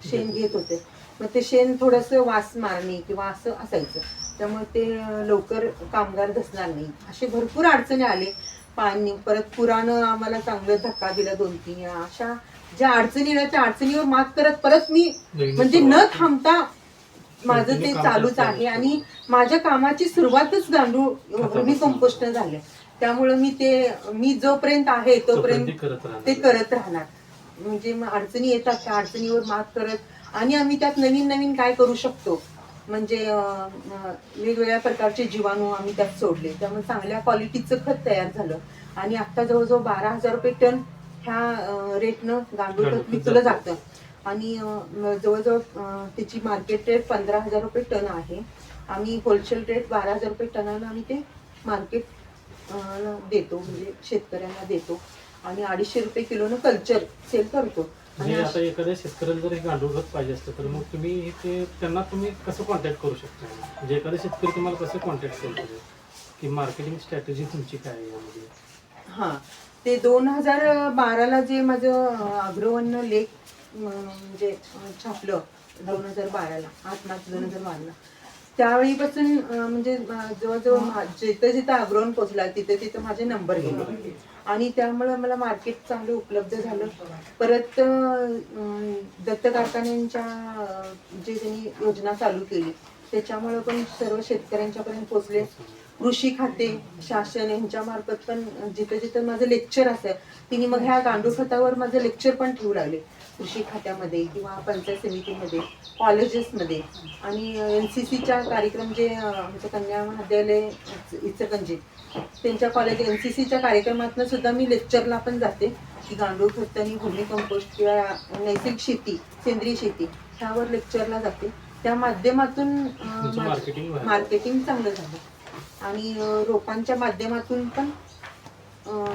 शेण घेत होते. मग ते शेण थोडंसं वास मारणे किंवा असं असायचं, त्यामुळे ते लवकर कामगार धसणार नाही, असे भरपूर अडचणी आले. पाणी परत पुरानं आम्हाला चांगलं धक्का दिला 2-3 वेळा. अशा ज्या अडचणी आल्या त्या अडचणीवर मात करत परत मी म्हणजे न थांबता माझं ते चालूच आहे. आणि माझ्या कामाची सुरुवातच गांडूळ भूमी कंपोस्ट झाले. त्यामुळे मी जोपर्यंत आहे तोपर्यंत ते करत राहणार. म्हणजे मग अडचणी येतात त्या अडचणीवर मात करत आणि आम्ही त्यात नवीन नवीन काय करू शकतो म्हणजे वेगवेगळ्या प्रकारचे जीवाणू आम्ही त्यात सोडले, त्यामुळे चांगल्या क्वालिटीचं खत तयार झालं. आणि आता जवळजवळ 12,000 रुपये टन ह्या रेटनं गांडूळ खत विकलं जातं. आणि जवळजवळ त्याची मार्केट रेट 15,000 रुपये टन आहे. आम्ही होलसेल रेट 12,000 रुपये टनानं आम्ही ते मार्केट देतो, म्हणजे शेतकऱ्यांना देतो. आणि 250 रुपये किलोनं कल्चर सेल करतो. म्हणजे आता एखाद्या शेतकऱ्याला जर हे गांडूळ खत पाहिजे असतं तर मग तुम्ही त्यांना कसं कॉन्टॅक्ट करू शकता? म्हणजे एखादा शेतकरी तुम्हाला कसं कॉन्टॅक्ट करेल की मार्केटिंग स्ट्रॅटेजी तुमची काय आहे यामध्ये? हां, ते 2012ला जे माझं अग्रवन्न लेख म्हणजे छापलं 2012ला 8 मार्च 2012ला, त्यावेळीपासून म्हणजे जवळजवळ जिथं अग्रवन पोचला तिथं माझे नंबर गेले आणि त्यामुळे मला मार्केट चांगलं उपलब्ध झालं. परत दत्त कारखान्यांच्या जे त्यांनी योजना चालू केली त्याच्यामुळे पण सर्व शेतकऱ्यांच्यापर्यंत पोचले. कृषी खाते शासन यांच्या मार्फत पण जिथं जिथं माझं लेक्चर असेल तिने मग ह्या गांडूळ खतावर माझं लेक्चर पण ठेवू लागले. कृषी खात्यामध्ये किंवा पंचायत समितीमध्ये, कॉलेजेसमध्ये. आणि NCCच्या कार्यक्रम जे आमचं कन्या महाविद्यालय इचलकरंजी त्यांच्या कॉलेज NCCच्या कार्यक्रमातून सुद्धा मी लेक्चरला पण जाते की गांडूळ खत आणि भूमी कंपोस्ट किंवा नैसर्गिक शेती, सेंद्रिय शेती ह्यावर लेक्चरला जाते. त्या माध्यमातून मार्केटिंग चांगलं झालं. आणि रोपांच्या माध्यमातून पण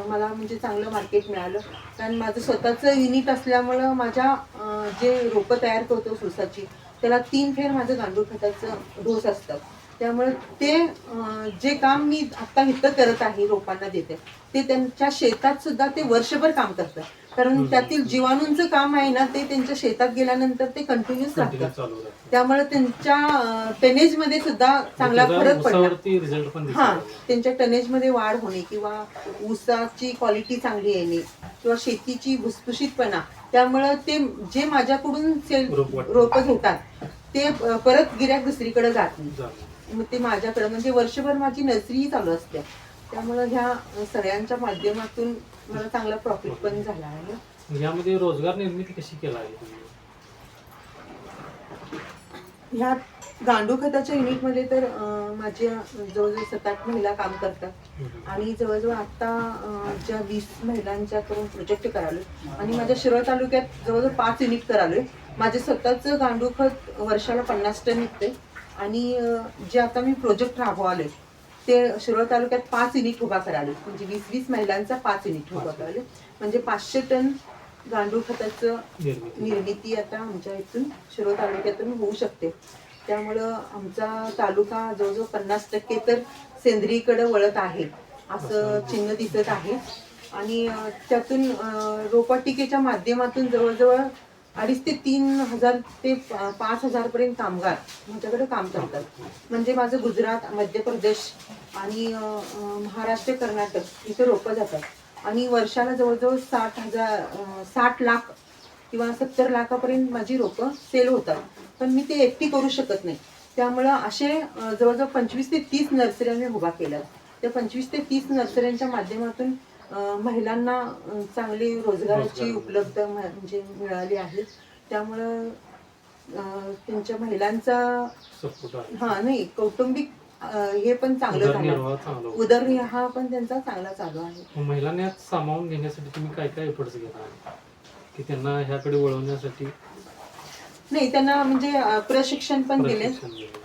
मला म्हणजे चांगलं मार्केट मिळालं. कारण माझं स्वतःचं युनिट असल्यामुळं माझ्या जे रोपं तयार करतो ऊसाची त्याला 3 फेर माझं गांडूळ खताचं डोस असतात. त्यामुळे ते जे काम मी आता इथं करत आहे रोपांना देते ते त्यांच्या शेतात सुद्धा ते वर्षभर काम करतात. कारण त्यातील जीवाणूंचं काम आहे ना ते त्यांच्या शेतात गेल्यानंतर ते कंटिन्यूस राहतात. त्यामुळे त्यांच्या टनेज मध्ये सुद्धा चांगला फरक पडला. हा, त्यांच्या टनेज मध्ये वाढ होणे किंवा ऊसाची क्वालिटी चांगली येणे किंवा शेतीची भुसभुशीतपणा, त्यामुळे ते जे माझ्याकडून रोप घेतात ते परत गिऱ्हाईक दुसरीकडे जात नाही. मग ते माझ्याकडे म्हणजे वर्षभर माझी नर्सरी चालू असते. त्यामुळे ह्या सगळ्यांच्या माध्यमातून मला चांगला प्रॉफिट पण झाला आहे. यामध्ये रोजगार निर्मिती कशी केला आहे? ह्या गांडूळ खताच्या युनिटमध्ये तर माझ्या जवळजवळ 7-8 महिला काम करतात. आणि जवळजवळ आता ज्या 20 महिलांच्याकडून प्रोजेक्ट करालोय आणि माझ्या शिरोळ तालुक्यात जवळजवळ 5 युनिट करालोय. माझे स्वतःचं गांडूळ खत वर्षाला 50 टन निघते. आणि जे आता मी प्रोजेक्ट राबवालोय ते शिरोळ तालुक्यात 5 युनिट उभा कराले, म्हणजे 20-20 महिलांचा 5 युनिट उभा कराले. म्हणजे 500 टन गांडूळ खताचं निर्मिती आता आमच्या इथून शिरोळ तालुक्यातून होऊ शकते. त्यामुळं आमचा तालुका जवळजवळ 50% तर सेंद्रियकडे वळत आहे असं चिन्ह दिसत आहे. आणि त्यातून रोपवाटिकेच्या माध्यमातून जवळजवळ 2,500 ते 3,000 ते 5,000 पर्यंत कामगार माझ्याकडे काम करतात. म्हणजे माझं गुजरात, मध्य प्रदेश आणि महाराष्ट्र, कर्नाटक इथे रोपं जातात. आणि वर्षाला जवळजवळ 60 लाख किंवा 70 लाखापर्यंत माझी रोपं सेल होतात. पण मी ते एकटी करू शकत नाही. त्यामुळं असे जवळजवळ 25 ते 30 नर्सऱ्या मी उभा केल्या. त्या 25 ते 30 नर्सऱ्यांच्या माध्यमातून महिलांना चांगली रोजगाराची उपलब्ध म्हणजे मिळाली आहे. त्यामुळं त्यांच्या महिलांचा नाही कौटुंबिक हे पण चांगलं झालं, उदरनिर्वाह पण त्यांचा चांगला चालू आहे. महिलांना सामावून घेण्यासाठी तुम्ही काय काय एफर्ट्स घेता की त्यांना ह्याकडे वळवण्यासाठी? नाही, त्यांना म्हणजे प्रशिक्षण पण दिले,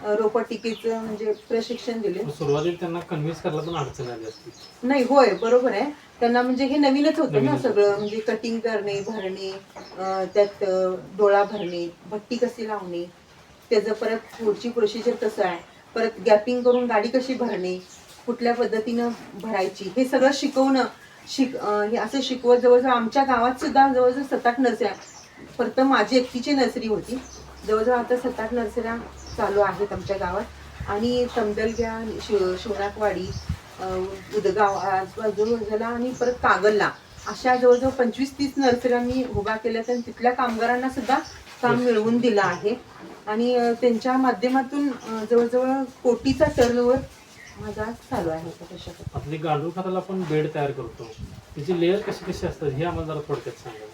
रोपवाटिकेचं म्हणजे प्रशिक्षण दिले. सुरुवातीला त्यांना कन्व्हिन्स करायला पण अडचण आली असती? नाही, होय, बरोबर आहे. त्यांना म्हणजे हे नवीनच होतं ना सगळं, म्हणजे कटिंग करणे, भरणे, त्यात डोळा भरणे, भट्टी कशी लावणे, त्याचं परत पुढची प्रोसिजर कसं आहे, परत गॅपिंग करून गाडी कशी भरणे, कुठल्या पद्धतीनं भरायची, हे सगळं शिकवणं हे असं शिकवत जवळजवळ आमच्या गावात सुद्धा जवळजवळ 7-8 नर्सऱ्या. फक्त माझी एकटीची नर्सरी होती जवळजवळ आता 7-8 नर्सऱ्या चालू आहेत आमच्या गावात आणि तमदलग्या, शिवनाकवाडी, उदगाव आजूबाजूला आणि परत कागलला अशा जवळजवळ 25-30 नर्सऱ्या मी उभा केल्यात आणि तिथल्या कामगारांना सुद्धा काम मिळवून दिलं आहे आणि त्यांच्या माध्यमातून जवळजवळ कोटीचा टर्नओव्हर माझा चालू आहे. आपली गांडूळ खताला आपण बेड तयार करतो, त्याची लेअर कशी कशी असतात हे आम्हाला जरा थोडक्यात सांगा.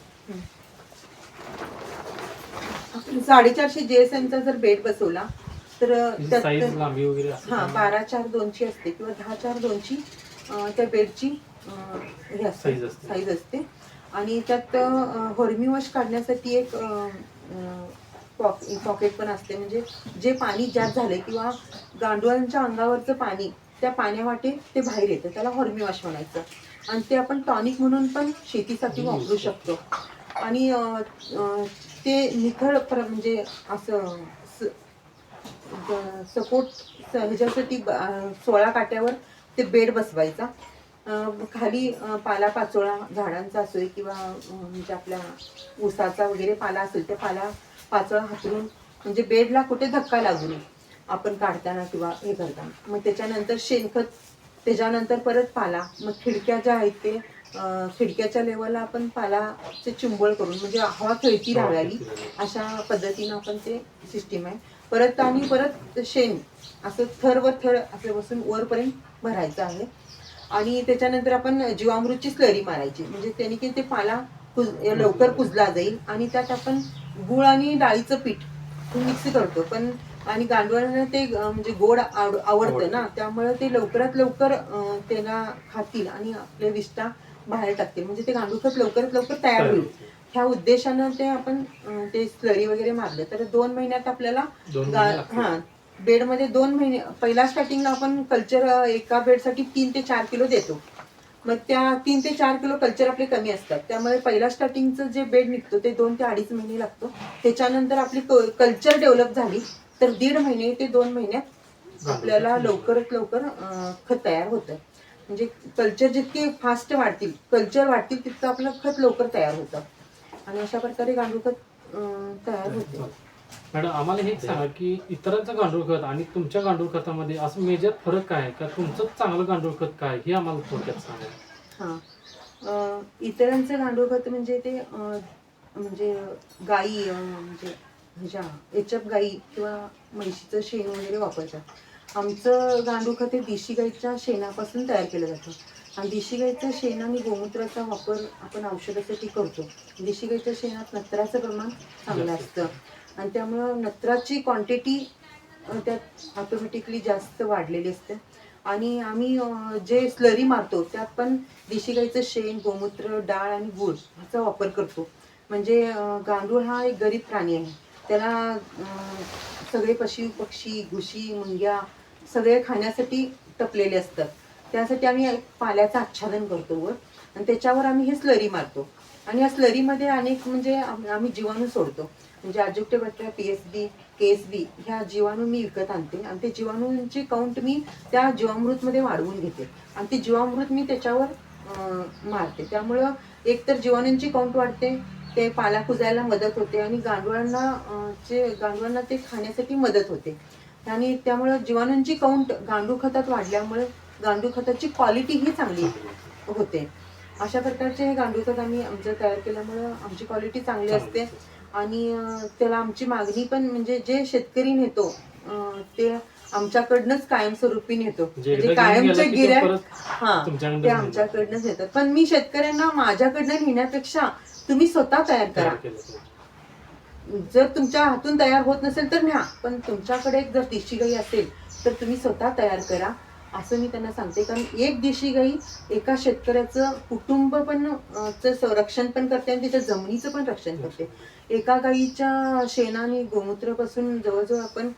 आपण 450 JSM जर बेड बसवला तर साईज लांबी वगैरे हा 12-4-2 ची असते किंवा 10-4-2 ची त्या बेडची हे असते साईज असते आणि त्यात हॉर्मी काढण्यासाठी एक पॉकेट पण असते. म्हणजे जे पाणी जास्त झाले किंवा गांडुळांच्या अंगावरचं पाणी त्या पाण्यावाटे ते बाहेर येतं, त्याला हॉर्मी वॉश म्हणायचं आणि ते आपण टॉनिक म्हणून पण शेतीसाठी वापरू शकतो आणि ते निखळ म्हणजे असं सपोर्ट ह्याच्यासाठी 16 काट्यावर ते बेड बसवायचा. खाली पाला पाचोळा झाडांचा असेल किंवा म्हणजे आपल्या ऊसाचा वगैरे पाला असेल ते पाला पाचोळा हातरून म्हणजे बेडला कुठे धक्का लागू नये आपण काढताना किंवा हे करताना. मग त्याच्यानंतर शेणखत, त्याच्यानंतर परत पाला, मग खिडक्या ज्या आहेत ते खिडक्याच्या लेवलला आपण पालाचे चिंबळ करून म्हणजे हवा खेळती राहावी अशा पद्धतीनं आपण ते सिस्टीम आहे. परत आणि परत शेण असं थरवर थर असं बसून वरपर्यंत भरायचं आहे आणि त्याच्यानंतर आपण जीवामृतची स्लरी मारायची म्हणजे त्याने की ते पाला लवकर कुजला जाईल आणि त्यात आपण गुळ आणि डाळीचं पीठ मिक्स करतो पण आणि गांडुळांना ते म्हणजे गोड आवडतं ना, त्यामुळे ते लवकरात लवकर त्याला खातील आणि आपले विष्ठा बाहेर टाकतील म्हणजे ते गांडूळ खत लवकरात लवकर तयार होईल. ह्या उद्देशानं ते आपण ते स्लरी वगैरे मारलं तर 2 महिन्यात आपल्याला बेडमध्ये 2 महिने पहिला स्टार्टिंगला आपण कल्चर एका बेडसाठी 3 ते 4 किलो देतो. मग त्या 3 ते 4 किलो कल्चर आपले कमी असतात त्यामुळे पहिला स्टार्टिंगचं जे बेड निघतो ते 2 ते 2.5 महिने लागतो. त्याच्यानंतर आपली कल्चर डेव्हलप झाली तर 1.5 महिने ते 2 महिन्यात आपल्याला लवकरात लवकर खत तयार होतं. म्हणजे कल्चर जितके फास्ट वाढतील कल्चर वाढतील तितकं आपलं खत लवकर तयार होतं आणि अशा प्रकारे गांडूळ खत तयार होते. मॅडम आम्हाला हेच सांगा की इतरांचं गांडूळ खत आणि तुमच्या गांडूळ खतामध्ये असं मेजर फरक काय आहे का, तुमचं चांगलं गांडूळ खत काय हे आम्हाला थोडक्यात सांगा. इतरांचं गांडूळ खत म्हणजे ते म्हणजे गाई म्हणजे ह्याच्या एचप गाई किंवा म्हैशीचं शेण वगैरे वापरतात. आमचं गांडूळ खत हे देशी गाईच्या शेणापासून तयार केलं जातं आणि देशी गाईचं शेण आणि गोमूत्राचा वापर आपण औषधासाठी करतो. देशी गाईच्या शेणात नत्राचं प्रमाण चांगलं असतं आणि त्यामुळं नत्राची क्वांटिटी त्यात ऑटोमॅटिकली जास्त वाढलेली असते आणि आम्ही जे स्लरी मारतो त्यात पण देशी गाईचं शेण, गोमूत्र, डाळ आणि गूळ ह्याचा वापर करतो. म्हणजे गांडूळ हा एक गरीब प्राणी आहे, त्याला सगळे पक्षी, घुशी, मुंग्या सगळे खाण्यासाठी टपलेले असतात. त्यासाठी आम्ही पाल्याचं आच्छादन करतो वर आणि त्याच्यावर आम्ही हे स्लरी मारतो आणि या स्लरीमध्ये अनेक म्हणजे आम्ही जीवाणू सोडतो. म्हणजे अजिप्टोबॅक्टेरिया, PSB, KSB ह्या जीवाणू मी विकत आणते आणि ते जीवाणूंची काउंट मी त्या जीवामृतमध्ये वाढवून घेते आणि ते जीवामृत मी त्याच्यावर मारते. त्यामुळं एकतर जीवाणूंची काउंट वाढते, ते पाला कुजायला मदत होते आणि गांडुळांना ते खाण्यासाठी मदत होते आणि त्यामुळं जीवाणूंची काउंट गांडूळ खतात वाढल्यामुळे गांडूळ खताची क्वालिटी ही चांगली होते. अशा प्रकारचे हे गांडूळ खत आम्ही आमचं तयार केल्यामुळं आमची क्वालिटी चांगली असते आणि त्याला आमची मागणी पण म्हणजे जे शेतकरी नेतो ते आमच्याकडनंच कायमस्वरूपी नेतो. म्हणजे कायमचे गिऱ्हाईक ते आमच्याकडनंच येतात. पण मी शेतकऱ्यांना माझ्याकडनं नेण्यापेक्षा तुम्ही स्वतः तयार करा. जर तुमच्या हातून तयार होत नसेल तर न्या, पण तुमच्याकडे जर देशी गाई असेल तर तुम्ही स्वतः तयार करा असं मी त्यांना सांगते. कारण एक देशी गाई एका शेतकऱ्याचं कुटुंब पण रक्षण पण करते आणि त्याच्या जमिनीचं पण रक्षण करते. एका गाईच्या शेणाने गोमूत्रापासून जवळजवळ आपण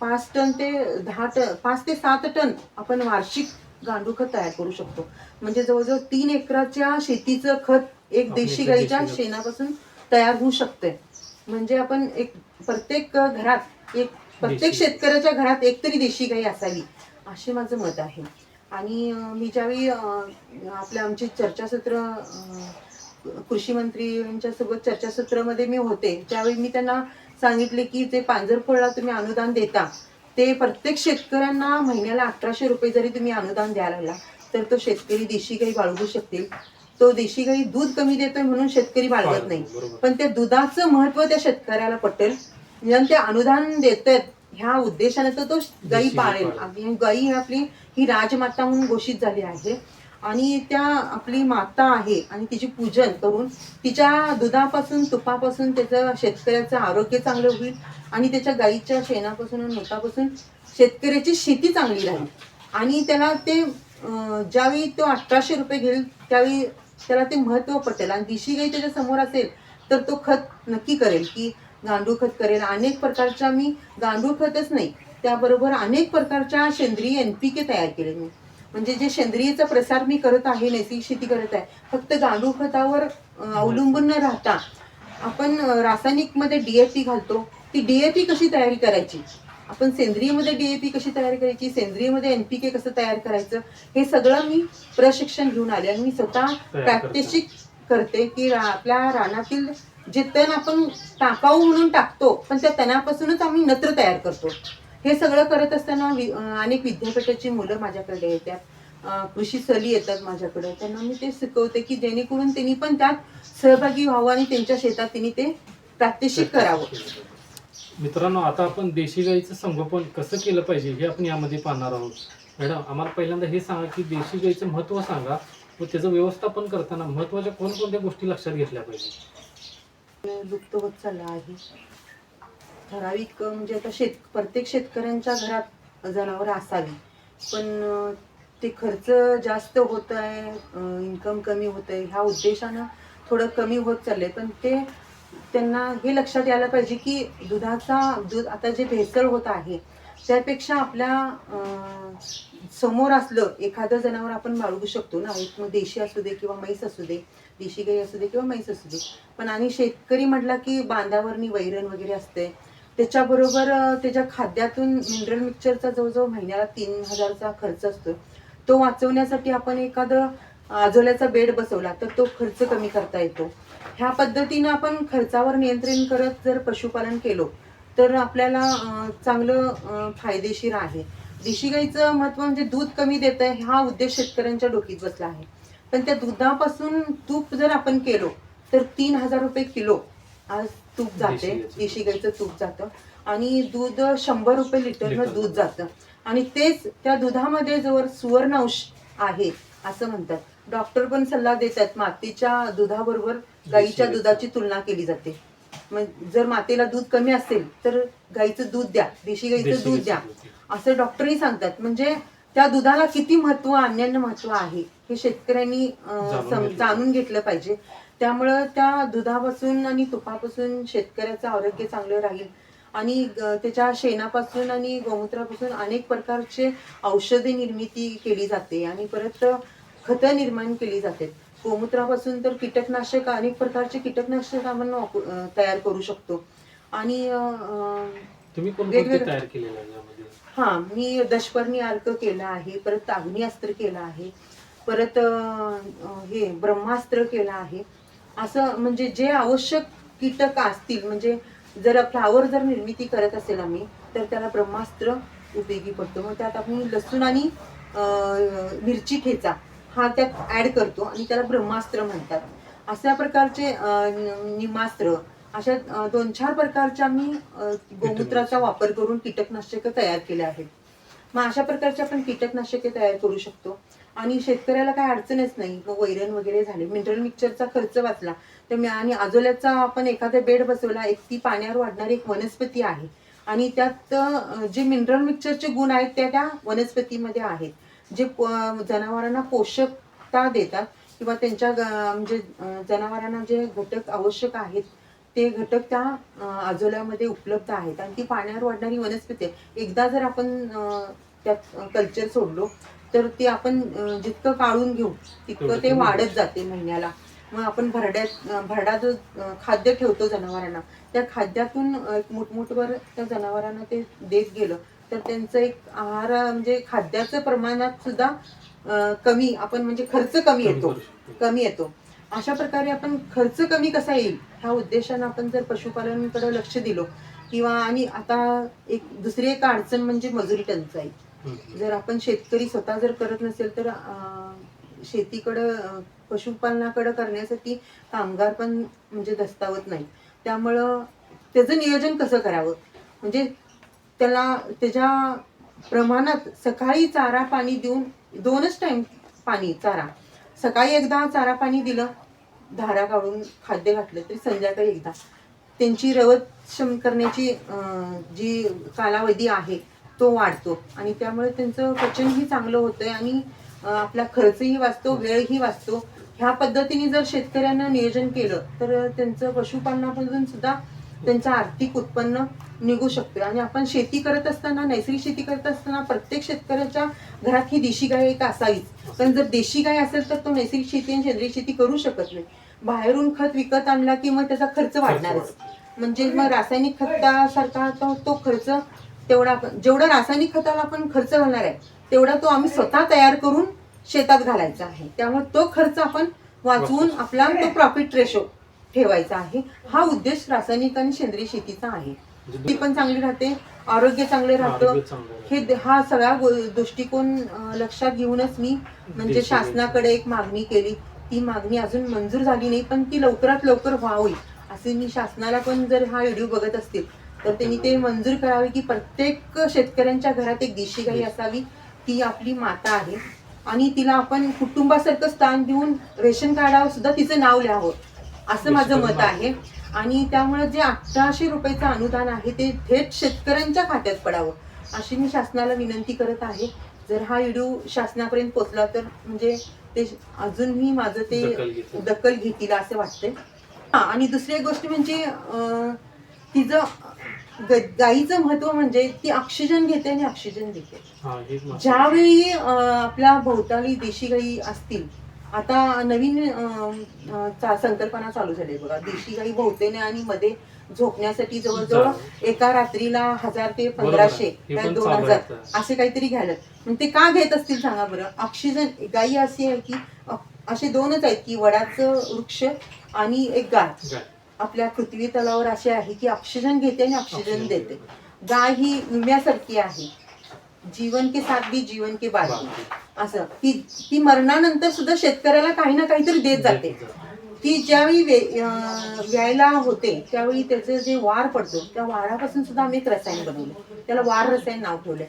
5 टन ते 10 टन 5 ते 7 टन आपण वार्षिक गांडूळ खत तयार करू शकतो. म्हणजे जवळजवळ 3 एकराच्या शेतीचं खत एक देशी गाईच्या शेणापासून तयार होऊ शकते. म्हणजे आपण एक प्रत्येक शेतकऱ्याच्या घरात एकतरी देशी गाई असावी असे माझं मत आहे. आणि मी ज्यावेळी आमची चर्चासत्र कृषी मंत्री यांच्यासोबत चर्चासत्रामध्ये मी होते, त्यावेळी मी त्यांना सांगितले की जे पांजरपोळला तुम्ही अनुदान देता ते प्रत्येक शेतकऱ्यांना महिन्याला 1800 रुपये जरी तुम्ही अनुदान द्यायला लागला तर तो शेतकरी देशी गाई बाळगू शकतील. तो देशी गाई दूध कमी देतोय म्हणून शेतकरी बाळगत नाही, पण त्या दुधाचं महत्व त्या शेतकऱ्याला पटेल आणि ते अनुदान देतात ह्या उद्देशाने तर तो गाई पाळेल. आणि गाई ही आपली ही राजमाता म्हणून घोषित झाली आहे आणि त्या आपली माता आहे आणि तिचे पूजन करून तिच्या दुधापासून तुपापासून त्याचं शेतकऱ्याचं आरोग्य चांगलं होईल आणि त्याच्या गाईच्या शेणापासून आणि मोतापासून शेतकऱ्याची शेती चांगली राहील. आणि त्याला ते ज्यावेळी तो 1800 रुपये घेईल त्यावेळी त्याला ते महत्व पटेल. आणि देशी गाई त्याच्या समोर असेल तर तो खत नक्की करेल की गांडूळ खत करेल. अनेक प्रकारच्या मी गांडूळ खतच नाही त्याबरोबर अनेक प्रकारच्या सेंद्रिय NPK तयार केले मी. म्हणजे जे सेंद्रियचा प्रसार मी करत आहे, नैसर्गिक शेती करत आहे, फक्त गांडूळ खतावर अवलंबून न राहता आपण रासायनिक मध्ये DAP घालतो. ती DAP कशी तयारी करायची, आपण सेंद्रियमध्ये DAP कशी तयार करायची, सेंद्रियमध्ये NPK कसं तयार करायचं, हे सगळं मी प्रशिक्षण घेऊन आले. आणि मी स्वतः प्रात्यक्षिक करते की आपल्या रानातील जे तण आपण टाकाऊ म्हणून टाकतो पण त्या तणापासूनच आम्ही नत्र तयार करतो. हे सगळं करत असताना अनेक विद्यापीठाची मुलं माझ्याकडे येतात, कृषी सहली येतात माझ्याकडे, त्यांना मी ते शिकवते की जेणेकरून त्यांनी पण त्यात सहभागी व्हावं आणि त्यांच्या शेतात त्यांनी ते प्रात्यक्षिक करावं. मित्रांनो, आता आपण देशी गाईचं संगोपन कसं केलं पाहिजे हे आपण यामध्ये पाहणार आहोत. मॅडम, आम्हाला पहिल्यांदा हे सांगा की देशी गाईचं महत्त्व सांगा व त्याचं व्यवस्थापन करताना महत्त्वाच्या कोणकोणत्या गोष्टी लक्षात घेतल्या पाहिजे. लुप्त होत चालला आहे ठराविक, म्हणजे आता प्रत्येक शेतकऱ्यांच्या घरात जनावर असावी, पण ते खर्च जास्त होत आहे, इन्कम कमी होत आहे, ह्या उद्देशानं थोडं कमी होत चाललंय. पण ते त्यांना हे लक्षात यायला पाहिजे की दूध आता जे भेसळ होत आहे त्यापेक्षा आपल्या समोर असलं एखादं जनावर आपण बाळगू शकतो ना, एक मग देशी असू दे किंवा म्हैस असू दे, देशी गाई असू दे किंवा म्हैस असू दे. पण आणि शेतकरी म्हटला की बांधावरनी वैरण वगैरे असते, त्याच्याबरोबर त्याच्या खाद्यातून मिनरल मिक्सचरचा जवळजवळ महिन्याला 3000चा खर्च असतो. तो वाचवण्यासाठी आपण एखादं आजोल्याचा बेड बसवला तर तो खर्च कमी करता येतो. ह्या पद्धतीनं आपण खर्चावर नियंत्रण करत जर पशुपालन केलो तर आपल्याला चांगलं फायदेशीर आहे. देशी गाईचं महत्व म्हणजे दूध कमी देत आहे हा उद्देश शेतकऱ्यांच्या डोकीत बसला आहे. पण त्या दुधापासून तूप जर आपण केलो तर 3000 रुपये किलो आज तूप जाते, देशी गाईचं तूप जातं. आणि दूध 100 रुपये लिटरनं दूध जातं. आणि तेच त्या दुधामध्ये जवळ सुवर्णांश आहे असं म्हणतात. डॉक्टर पण सल्ला देतात मातेच्या दुधाबरोबर गाईच्या दुधाची तुलना केली जाते. मग जर मातेला दूध कमी असेल तर गाईचं दूध द्या, देशी गाईचं दूध द्या असं डॉक्टरही सांगतात. म्हणजे त्या दुधाला किती महत्व, अन्यान्य महत्व आहे हे शेतकऱ्यांनी जाणून घेतलं पाहिजे. त्यामुळं त्या दुधापासून आणि तुपापासून शेतकऱ्याचं आरोग्य चांगलं राहील. आणि त्याच्या शेणापासून आणि गोमूत्रापासून अनेक प्रकारचे औषधी निर्मिती केली जाते आणि परत खतं निर्माण केली जाते. गोमूत्रापासून तर कीटकनाशक, अनेक प्रकारचे कीटकनाशक आपण तयार करू शकतो. आणि तुम्ही कोणकोणते तयार केलेलं आहे यामध्ये? हा, मी दशपर्णी अर्क केला आहे, परत अग्निअस्त्र केलं आहे, परत हे ब्रह्मास्त्र केलं आहे. असं म्हणजे जे आवश्यक कीटक असतील, म्हणजे जर फ्लावर जर निर्मिती करत असेल आम्ही तर त्याला ब्रह्मास्त्र उपयोगी पडतो. मग त्यात आपण लसूण आणि मिरची ठेचा हा त्यात ऍड करतो आणि त्याला ब्रह्मास्त्र म्हणतात. अशा प्रकारचे निमास्त्र, अशा 2-4 प्रकारच्या आम्ही गोमूत्राचा वापर करून कीटकनाशके तयार केले आहेत. मग अशा प्रकारचे आपण कीटकनाशके तयार करू शकतो आणि शेतकऱ्याला काय अडचणच नाही. वैरण वगैरे झाले, मिनरल मिक्सचरचा खर्च वाचला तर आणि आजोल्याचा आपण एखादा बेड बसवला, एक ती पाण्यावर वाढणारी एक वनस्पती आहे आणि त्यात जे मिनरल मिक्सचरचे गुण आहेत त्या वनस्पतीमध्ये आहेत, जे जनावरांना पोषकता देतात किंवा त्यांच्या म्हणजे जनावरांना जे घटक आवश्यक आहेत ते घटक त्या आजोल्यामध्ये उपलब्ध आहेत. आणि ती पाण्यावर वाढणारी वनस्पती आहे. एकदा जर आपण त्यात कल्चर सोडलो तर ते आपण जितकं काढून घेऊ तितकं ते वाढत जाते महिन्याला. मग आपण भरडा जो खाद्य ठेवतो जनावरांना, त्या खाद्यातून एक मुठमुठभर त्या जनावरांना ते देत गेलं तर त्यांचं एक आहार म्हणजे खाद्याचं प्रमाणात सुद्धा कमी, आपण म्हणजे खर्च कमी येतो. अशा प्रकारे आपण खर्च कमी कसा येईल ह्या उद्देशानं आपण जर पशुपालनाकडे लक्ष दिलो किंवा आणि आता दुसरी एक अडचण म्हणजे मजुरी टंचाई. जर आपण शेतकरी स्वतः जर करत नसेल तर शेतीकडं पशुपालनाकडे करण्यासाठी कामगार पण म्हणजे दस्तावत नाही. त्यामुळं त्याचं नियोजन कसं करावं म्हणजे त्याला त्याच्या प्रमाणात सकाळी चारा पाणी देऊन 2च टाइम पाणी चारा, सकाळी एकदा चारा पाणी दिलं, धारा काढून खाद्य घातलं तरी संध्याकाळी एकदा. त्यांची रवत करण्याची जी कालावधी आहे तो वाढतो आणि त्यामुळे त्यांचं पचनही चांगलं होतंय आणि आपला खर्चही वाचतो, वेळही वाचतो. ह्या पद्धतीने जर शेतकऱ्यांना नियोजन केलं तर त्यांचं पशुपालनामधून सुद्धा त्यांचं आर्थिक उत्पन्न निघू शकतं. आणि आपण शेती करत असताना, नैसर्गिक शेती करत असताना प्रत्येक शेतकऱ्याच्या घरात ही देशी गाय एक असावीच. पण जर देशी गाय असेल तर तो नैसर्गिक शेती आणि सेंद्रिय शेती करू शकत नाही. बाहेरून खत विकत आणला की मग त्याचा खर्च वाढणारच. म्हणजे मग रासायनिक खतासारखा तो खर्च तेवढा जेवढा रासायनिक खताला आपण खर्च घालणार आहे तेवढा तो आम्ही स्वतः तयार करून शेतात घालायचा आहे. त्यामुळे तो खर्च आपण वाचवून आपला तो प्रॉफिट रेशो ठेवायचा आहे. हा उद्देश रासायनिक आणि सेंद्रिय शेतीचा आहे. ती पण चांगली राहते, आरोग्य चांगले राहतं. हा सगळा दृष्टिकोन लक्षात घेऊनच मी म्हणजे शासनाकडे एक मागणी केली. ती मागणी अजून मंजूर झाली नाही पण ती लवकरात लवकर व्हावी असे मी शासनाला पण, जर हा व्हिडिओ बघत असतील तर त्यांनी ते मंजूर करावे की प्रत्येक शेतकऱ्यांच्या घरात एक देशी गाई असावी. ती आपली माता आहे आणि तिला आपण कुटुंबासारखं स्थान देऊन रेशन कार्डावर सुद्धा तिचं नाव लिहावं असं माझं मत आहे. आणि त्यामुळे जे 1800 रुपयाचं अनुदान आहे ते थेट शेतकऱ्यांच्या खात्यात पडावं अशी मी शासनाला विनंती करत आहे. जर हा व्हिडिओ शासनापर्यंत पोहोचला तर म्हणजे ते अजूनही माझं ते दखल घेतील असं वाटतंय. आणि दुसरी एक गोष्ट म्हणजे तिचं गाईचं महत्व म्हणजे ती ऑक्सिजन घेते आणि ऑक्सिजन देते. ज्यावेळी आपल्या भोवताली देशी गाई असतील, आता नवीन संकल्पना चालू झाली बघा, देशी गाई भोवतेने आणि मध्ये झोपण्यासाठी जवळजवळ एका रात्रीला 1000 ते 1500 काय 2000 असे काहीतरी घ्यायला. मग ते का घेत असतील सांगा बरं. ऑक्सिजन गाई अशी आहे की असे 2च आहेत की वडाचं वृक्ष आणि एक गाय आपल्या पृथ्वी तलावर असे आहे की ऑक्सिजन घेते आणि ऑक्सिजन देते. गाय ही विम्यासारखी आहे. जीवन के साथ भी जीवन के बाद असं ती मरणानंतर सुद्धा शेतकऱ्याला काही ना काहीतरी देत जाते. ती ज्यावेळी व्यायला होते त्यावेळी त्याचं जे वार पडतो त्या वारापासून सुद्धा आम्ही एक रसायन बनवलं, त्याला वार रसायन नाव ठेवलंय.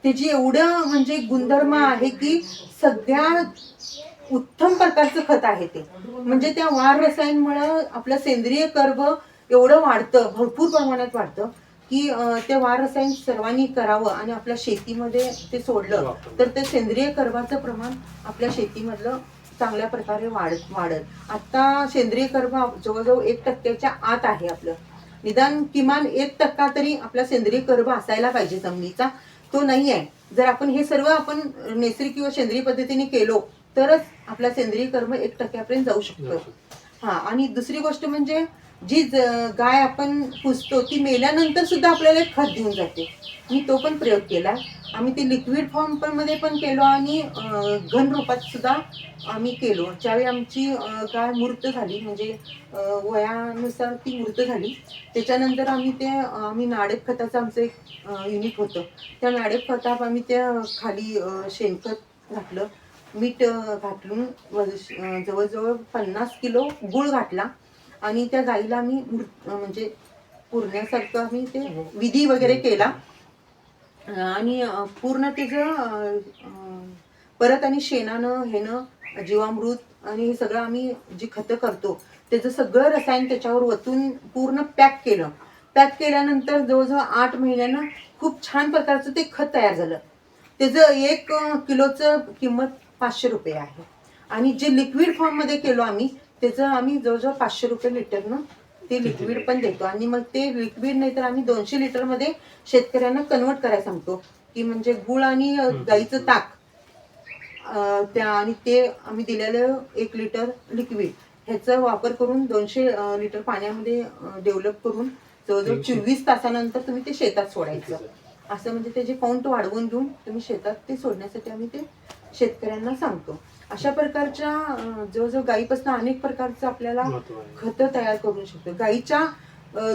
त्याची एवढं म्हणजे गुणधर्म आहे की सगळ्यात उत्तम प्रकारचं खत आहे ते. म्हणजे त्या वार रसायनमुळं आपलं सेंद्रिय कर्ब एवढं वाढतं, भरपूर प्रमाणात वाढतं की ते वार रसायन सर्वांनी करावं आणि आपल्या शेतीमध्ये ते सोडलं तर ते सेंद्रिय कर्बाचं प्रमाण आपल्या शेतीमधलं चांगल्या प्रकारे वाढत. आता सेंद्रिय कर्ब जवळजवळ 1% आत आहे आपलं. निदान किमान 1% तरी आपला सेंद्रिय कर्ब असायला पाहिजे जमिनीचा. तो नाही आहे. जर आपण हे सर्व आपण नैसर्गिक किंवा सेंद्रिय पद्धतीने केलो तरच आपला सेंद्रिय कर्ब 1% जाऊ शकतो. आणि दुसरी गोष्ट म्हणजे जी गाय आपण पुसतो ती मेल्यानंतर सुद्धा आपल्याला एक खत देऊन जाते. मी तो पण प्रयोग केला. आम्ही ते लिक्विड फॉर्म पण मध्ये पण केलो आणि घन रूपात सुद्धा आम्ही केलो. ज्यावेळी आमची गाय मृत झाली म्हणजे वयानुसार ती मृत झाली त्याच्यानंतर आम्ही नाडेप खताचं आमचं एक युनिट होतं. त्या नाडेप खतात आम्ही त्या खाली शेणखत घातलं, मीठ घातलून जवळजवळ 50 किलो गुळ घातला आणि त्या गाईला आम्ही म्हणजे पुरण्यासारखं आम्ही ते विधी वगैरे केला आणि पूर्ण त्याचं परत आणि शेणानं हेनं जीवामृत आणि हे सगळं आम्ही जी खतं करतो त्याचं सगळं रसायन त्याच्यावर वतून पूर्ण पॅक केलं. पॅक केल्यानंतर जवळजवळ 8 महिन्यानं खूप छान प्रकारचं ते खत तयार झालं. त्याचं 1 किलोचं किंमत 500 रुपये आहे. आणि जे लिक्विड फॉर्ममध्ये केलो आम्ही त्याचं आम्ही जवळजवळ 500 रुपये लिटरनं ते लिक्विड पण देतो. आणि मग ते लिक्विड नाही तर आम्ही 200 लिटरमध्ये शेतकऱ्यांना कन्वर्ट करायला सांगतो की म्हणजे गुळ आणि गाईचं ताक त्या आणि ते आम्ही दिलेलं 1 लिटर लिक्विड ह्याचा वापर करून 200 लिटर पाण्यामध्ये डेव्हलप करून जवळजवळ 24 तासानंतर तुम्ही ते शेतात सोडायचं. असं म्हणजे त्याचे काउंट वाढवून घेऊन तुम्ही शेतात ते सोडण्यासाठी आम्ही ते शेतकऱ्यांना सांगतो. अशा प्रकारच्या जवळजवळ गाईपासून अनेक प्रकारचं आपल्याला महत्व आहे. खतं तयार करू शकतो. गाईच्या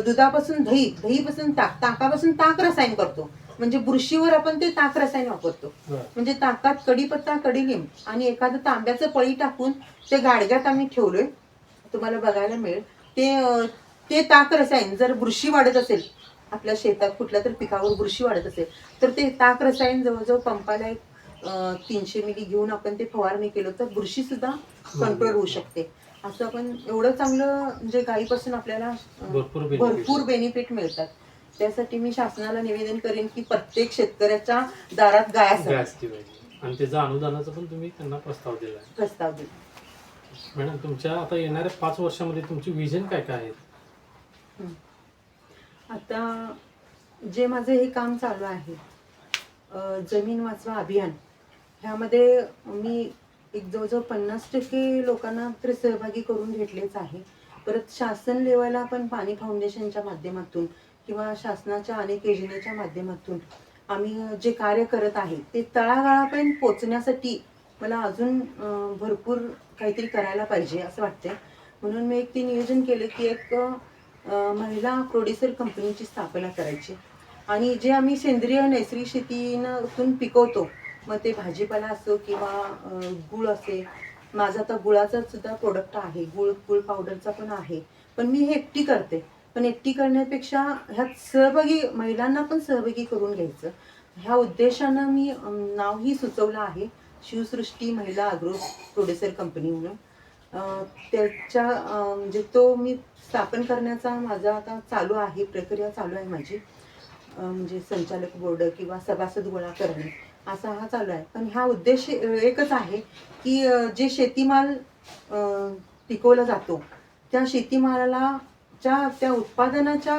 दुधापासून दही, दहीपासून ताक, ताकापासून ताक रसायन करतो. म्हणजे बुरशीवर आपण ते ताक रसायन वापरतो. बरं. म्हणजे ताकात कढीपत्ता, कडीलिंब आणि एखादं तांब्याचं पळी टाकून ते गाडग्यात आम्ही ठेवलोय, तुम्हाला बघायला मिळेल. ते ताक रसायन जर बुरशी वाढत असेल, आपल्या शेतात कुठल्या तर पिकावर बुरशी वाढत असेल, तर ते ताक रसायन जवळजवळ पंपाला 300 मिली घेऊन आपण ते फवारणी केलं तर बुरशी सुद्धा कंट्रोल होऊ शकते. असं आपण एवढं चांगलं म्हणजे गायीपासून आपल्याला भरपूर बेनिफिट मिळतात. त्यासाठी मी शासनाला निवेदन करेन की प्रत्येक शेतकऱ्याच्या दारात गाय गाय असावी. असती पाहिजे. आणि त्याचा अनुदानाचा पण तुम्ही त्यांना प्रस्ताव दिला आहे. प्रस्ताव दिला. मॅडम, तुमच्या आता येणाऱ्या 5 वर्षामध्ये तुमची विजन काय काय आहे? आता जे माझं हे काम चालू आहे, जमीन वाचवा अभियान, ह्यामध्ये मी एक जवळजवळ 50% लोकांना तर सहभागी करून घेतलेच आहे. परत शासन लेवलला पण पाणी फाउंडेशनच्या माध्यमातून किंवा शासनाच्या अनेक योजनेच्या माध्यमातून आम्ही जे कार्य करत आहे ते तळागाळापर्यंत पोचण्यासाठी मला अजून भरपूर काहीतरी करायला पाहिजे असं वाटतंय. म्हणून मी एक ते नियोजन केलं की एक महिला प्रोड्युसर कंपनीची स्थापना करायची. आणि जे आम्ही सेंद्रिय नैसर्गिक शेतीतून पिकवतो, मग ते भाजीपाला असो किंवा गुळ असेल, माझा आता गुळाचा सुद्धा प्रोडक्ट आहे, गुळ पावडरचा पण आहे. पण मी हे एकटी करते. पण एकटी करण्यापेक्षा ह्यात सहभागी महिलांना पण सहभागी करून घ्यायचं, ह्या उद्देशानं मी नावही सुचवलं आहे, शिवसृष्टी महिला अग्रो प्रोड्युसर कंपनी म्हणून. त्याच्या म्हणजे तो मी स्थापन करण्याचा माझा आता चालू आहे, प्रक्रिया चालू आहे माझी. म्हणजे संचालक बोर्ड किंवा सभासद गोळा करणे असा हा चालू आहे. पण हा उद्देश एकच आहे की जे शेतीमाल पिकवला जातो त्या शेतीमालाला त्या उत्पादनाच्या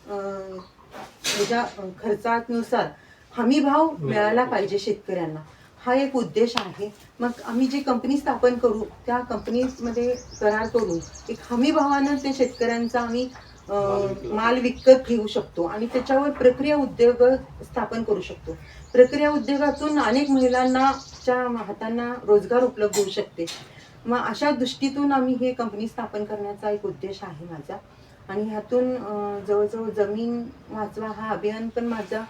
ह्याच्या खर्चानुसार हमी भाव मिळाला पाहिजे शेतकऱ्यांना, हा एक उद्देश आहे. मग आम्ही जी कंपनी स्थापन करू त्या कंपनीमध्ये करार करून एक हमी भावानं ते शेतकऱ्यांचा आम्ही माल विकत घेऊ शकतो आणि त्याच्यावर प्रक्रिया उद्योग स्थापन करू शकतो. प्रक्रिया उद्योगातून अनेक महिलांना हातांना रोजगार उपलब्ध होऊ शकते. मग अशा दृष्टीतून आम्ही हे कंपनी स्थापन करण्याचा एक उद्देश आहे माझा. आणि ह्यातून जवळजवळ जमीन वाचवा हा अभियान पण माझा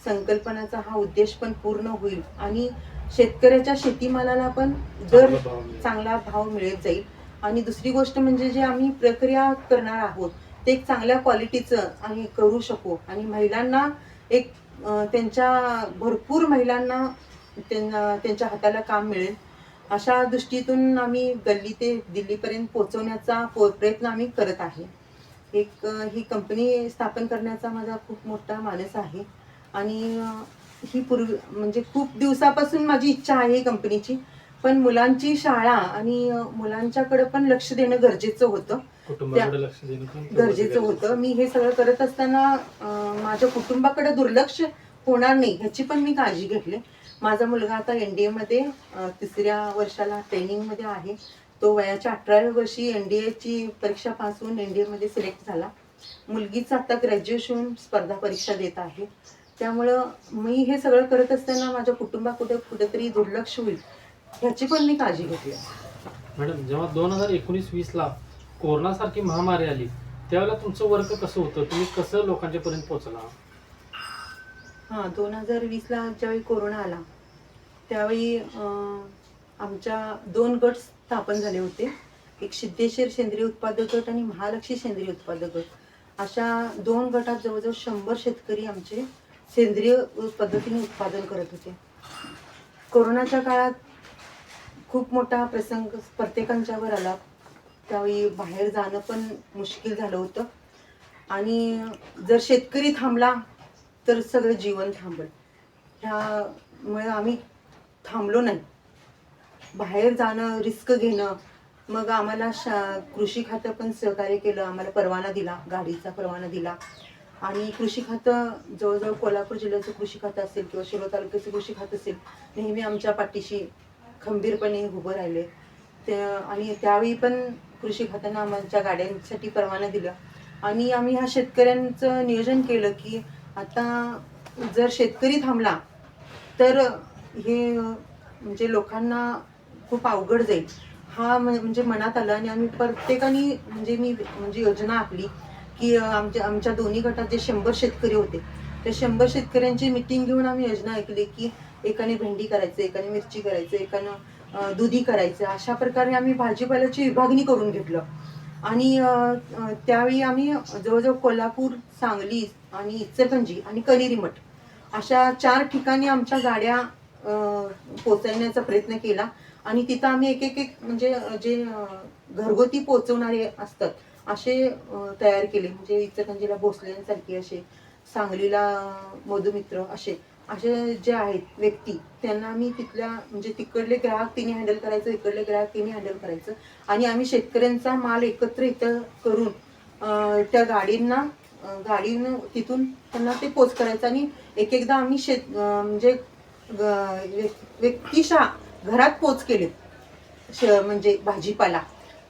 संकल्पनाचा हा उद्देश पण पूर्ण होईल आणि शेतकऱ्याच्या शेतीमालाला पण दर चांगला भाव मिळत जाईल. आणि दुसरी गोष्ट म्हणजे जे आम्ही प्रक्रिया करणार आहोत ते एक चांगल्या क्वालिटीचं आम्ही करू शकू आणि महिलांना एक त्यांच्या भरपूर महिलांना त्यांच्या हाताला काम मिळेल अशा दृष्टीतून आम्ही गल्ली ते दिल्लीपर्यंत पोहोचवण्याचा प्रयत्न आम्ही करत आहे. एक ही कंपनी स्थापन करण्याचा माझा खूप मोठा मानस आहे आणि ही म्हणजे खूप दिवसापासून माझी इच्छा आहे ही कंपनीची. पण मुलांची शाळा आणि मुलांच्याकडे पण लक्ष देणं गरजेचं होतं, मी हे सगळं करत असताना माझ्या कुटुंबाकडे दुर्लक्ष होणार नाही ह्याची पण मी काळजी घेतली. माझा मुलगा आता NDA मध्ये 3ऱ्या वर्षाला ट्रेनिंग मध्ये आहे. तो वयाच्या 18व्या वर्षी NDA ची परीक्षा पास होऊन NDA मध्ये सिलेक्ट झाला. मुलगीच आता ग्रॅज्युएशन स्पर्धा परीक्षा देत आहे. त्यामुळं मी हे सगळं करत असताना माझ्या कुटुंबाकडे कुठेतरी दुर्लक्ष होईल ह्याची पण मी काळजी घेतली. मॅडम, जेव्हा 2019-20 ला कोरोना सारखी महामारी आली त्यावेळेला तुमचं वर्क कसं होतं, तुम्ही कसं लोकांच्या पर्यंत पोहोचला? 2020 ला ज्यावेळी कोरोना आला त्यावेळी आमच्या 2 गट स्थापन झाले होते. एक सिद्धेश्वर सेंद्रिय उत्पादक गट आणि महालक्ष्मी सेंद्रिय उत्पादक गट. अशा 2 गटात जवळजवळ 100 शेतकरी आमचे सेंद्रिय पद्धतीने उत्पादन करत होते. कोरोनाच्या काळात खूप मोठा प्रसंग प्रत्येकांच्यावर आला. त्यावेळी बाहेर जाणं पण मुश्किल झालं होतं आणि जर शेतकरी थांबला तर सगळं जीवन थांबल. ह्यामुळे आम्ही थांबलो नाही. बाहेर जाणं, रिस्क घेणं, मग आम्हाला कृषी खातं पण सहकार्य केलं. आम्हाला परवाना दिला, गाडीचा परवाना दिला. आणि कृषी खातं जवळजवळ कोल्हापूर जिल्ह्याचं कृषी खातं असेल किंवा शिरोळ तालुक्याचं कृषी खातं असेल, नेहमी आमच्या पाठीशी खंबीरपणे उभं राहिले. आणि त्यावेळी पण कृषी खात्यानं आमच्या गाड्यांसाठी परवाना दिला. आणि आम्ही ह्या शेतकऱ्यांचं नियोजन केलं की आता जर शेतकरी थांबला तर हे म्हणजे लोकांना खूप अवघड जाईल हा म्हणजे मनात आलं आणि आम्ही प्रत्येकाने म्हणजे योजना आखली की आमच्या दोन्ही गटात जे 100 शेतकरी होते त्या 100 शेतकऱ्यांची मिटिंग घेऊन आम्ही योजना ऐकली की एकाने भेंडी करायचं, एकाने मिरची करायचं, एकानं दुधी करायचं, अशा प्रकारे आम्ही भाजीपाल्याची विभागणी करून घेतलं. आणि त्यावेळी आम्ही जवळजवळ कोल्हापूर, सांगली आणि इचलकरंजी आणि कनेरी मठ अशा 4 ठिकाणी आमच्या गाड्या पोहोचवण्याचा प्रयत्न केला. आणि तिथं आम्ही एक म्हणजे जे घरगुती पोहोचवणारे असतात असे तयार केले. म्हणजे इचलकरंजीला भोसलेंसारखे असे, सांगलीला मधुमित्र असे जे आहेत व्यक्ती त्यांना आम्ही तिथल्या म्हणजे तिकडले ग्राहक तिने हँडल करायचं, इकडले ग्राहक तिने हँडल करायचं आणि आम्ही शेतकऱ्यांचा माल एकत्र इथं करून त्या गाडीनं तिथून त्यांना ते पोच करायचं. आणि एकदा आम्ही म्हणजे व्यक्तिशः घरात पोच केले म्हणजे भाजीपाला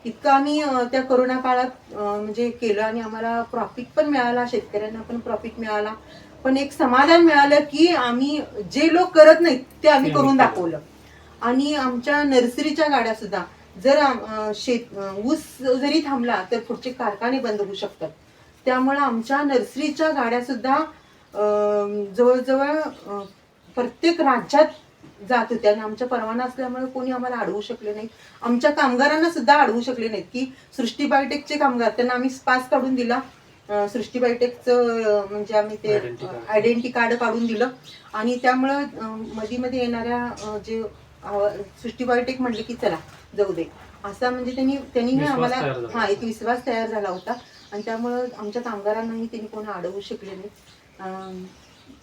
इतकं आम्ही त्या कोरोना काळात म्हणजे केलं. आणि आम्हाला प्रॉफिट पण मिळाला, शेतकऱ्यांना पण प्रॉफिट मिळाला, पण एक समाधान मिळालं की आम्ही जे लोक करत नाहीत ते आम्ही करून दाखवलं. आणि आमच्या नर्सरीच्या गाड्या सुद्धा जर ऊस जरी थांबला तर पुढचे कारखाने बंद होऊ शकतात. त्यामुळे आमच्या नर्सरीच्या गाड्या सुद्धा जवळजवळ प्रत्येक राज्यात जात होत्या. आणि आमच्या परवाना असल्यामुळे कोणी आम्हाला अडवू शकले नाही. आमच्या कामगारांना सुद्धा अडवू शकले नाहीत की सृष्टी बायोटेकचे कामगार त्यांना आम्ही पास काढून दिला. सृष्टी बायोटेकचं म्हणजे आम्ही ते आयडेंटिटी कार्ड काढून दिलं. आणि त्यामुळं मध्ये येणाऱ्या जे सृष्टी बायोटेक म्हणले की चला जाऊ दे असा म्हणजे त्यांनी आम्हाला एक विश्वास तयार झाला होता. आणि त्यामुळं आमच्या कामगारांनाही त्यांनी कोणी अडवू शकले नाहीत,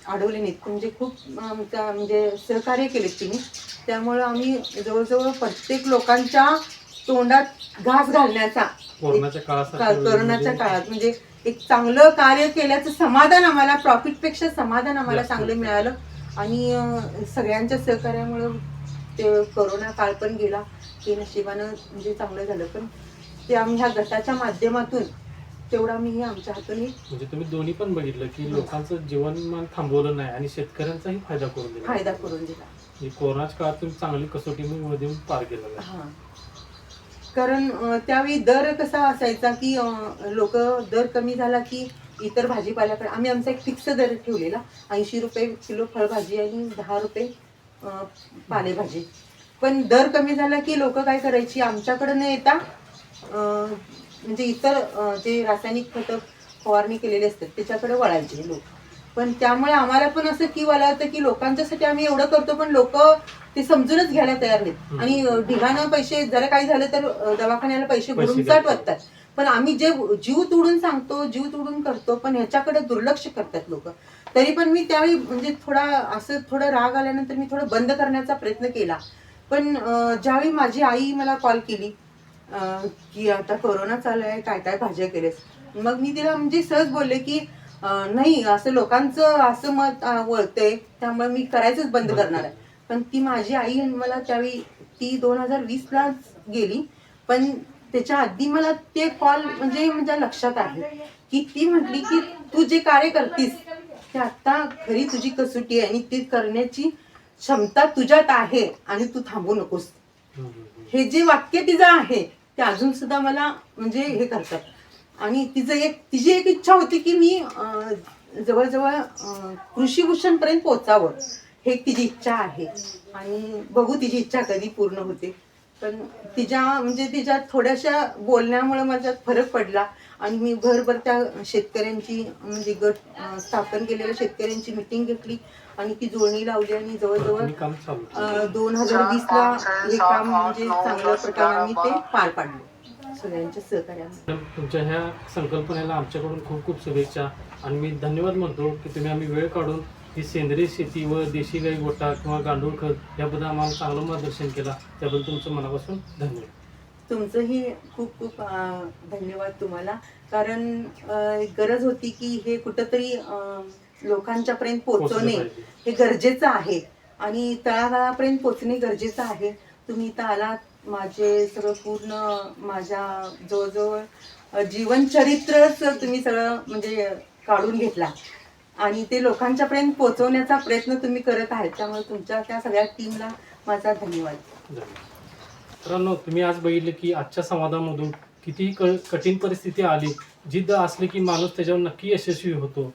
अडवले नाहीत. म्हणजे खूप म्हणजे सहकार्य केलेत तिने. त्यामुळं आम्ही जवळजवळ प्रत्येक लोकांच्या तोंडात घास घालण्याचा कोरोनाच्या काळात म्हणजे एक चांगलं कार्य केल्याचं समाधान आम्हाला, प्रॉफिटपेक्षा समाधान आम्हाला चांगलं मिळालं. आणि सगळ्यांच्या सहकार्यामुळे ते कोरोना काळ पण गेला, ते नशिबानं म्हणजे चांगलं झालं. पण ते आम्ही ह्या गटाच्या माध्यमातून तेवढा मी आमच्या हातून म्हणजे तुम्ही दोन्ही पण बघितलं की लोकांचं जीवनमान थांबवलं नाही आणि शेतकऱ्यांचाही फायदा करून दिला. कोरोनाच्या काळात तुम्ही चांगली कसोटी मध्ये पार केलं. कारण त्यावेळी दर कसा असायचा की लोक दर कमी झाला की इतर भाजीपाल्याकडे आम्ही आमचा एक फिक्स दर ठेवलेला 80 रुपये किलो फळभाजी आणि 10 रुपये पालेभाजी. पण दर कमी झाला की लोक काय करायची, आमच्याकडे न येता म्हणजे इतर जे रासायनिक खतं फवारणी केलेले असतात त्याच्याकडे वळायचे लोक. पण त्यामुळे आम्हाला पण असं की मला होतं की लोकांच्यासाठी आम्ही एवढं करतो पण लोक ते समजूनच घ्यायला तयार नाहीत. आणि ढिगानं पैसे जरा काही झालं तर दवाखान्याला पैसे भरून वाटतात. पण आम्ही जे जीव तोडून सांगतो, जीव तोडून करतो, पण ह्याच्याकडे दुर्लक्ष करतात लोक. तरी पण मी त्यावेळी म्हणजे थोडं राग आल्यानंतर मी थोडं बंद करण्याचा प्रयत्न केला. पण ज्यावेळी माझी आई मला कॉल केली की आता कोरोना चालू आहे, काय काय भाज्या केलेस, मग मी तिला म्हणजे सहज बोलले की नाही असं लोकांचं असं मत वळतंय त्यामुळे मी करायचंच बंद करणार आहे. पण ती माझी आई मला त्यावेळी ती 2020ला गेली. पण त्याच्या आधी मला ते कॉल म्हणजे माझ्या लक्षात आहे की ती म्हटली की तू जे कार्य करतीस ते आता खरी तुझी कसोटी आहे आणि ते करण्याची क्षमता तुझ्यात आहे आणि तू थांबू नकोस. हे जे वाक्य तिचं आहे ते अजून सुद्धा मला म्हणजे हे करतात. आणि तिची एक इच्छा होती की मी जवळजवळ कृषीभूषण पर्यंत पोहोचावं, हे तिची इच्छा आहे. आणि बघू तिची इच्छा कधी पूर्ण होते. पण तिच्या थोड्याशा बोलण्यामुळे माझ्यात फरक पडला. आणि मी भरभर त्या शेतकऱ्यांची म्हणजे गट स्थापन केलेल्या शेतकऱ्यांची मिटिंग घेतली आणि ती जोडणी लावली. आणि जवळजवळ 2020ला हे काम म्हणजे चांगल्या प्रकारे आम्ही ते पार पाडलं सगळ्यांच्या सहकार्याने. तुमच्या ह्या संकल्पनेला आमच्याकडून खूप खूप शुभेच्छा. आणि मी धन्यवाद म्हणतो की तुम्ही आम्ही वेळ काढून ही सेंद्रिय शेती व देशी गाई गोटा किंवा गांडूळ खत याबद्दल आम्हाला चांगलं मार्गदर्शन केला, त्याबद्दल तुमचं मनापासून धन्यवाद. तुमचंही खूप खूप धन्यवाद तुम्हाला. कारण गरज होती की हे कुठंतरी लोकांच्या पर्यंत पोहोचवणे हे गरजेचं आहे आणि तळागाळापर्यंत पोहोचणे गरजेचं आहे. तुम्ही इथं आलात, माझे सगळं पूर्ण माझ्या जवळजवळ जीवनचरित्रच तुम्ही सगळं म्हणजे काढून घेतला आणि ते लोकांच्या पर्यंत पोहोचवण्याचा प्रयत्न तुम्ही करत आहात. त्यामुळे तुमच्या त्या सगळ्या टीमला माझा धन्यवाद. मित्रांनो, तुम्ही आज बघितले की आजच्या संवादामधून कितीही कठीण परिस्थिती आली, जिद्द असली की माणूस त्याच्यावर नक्की यशस्वी होतो.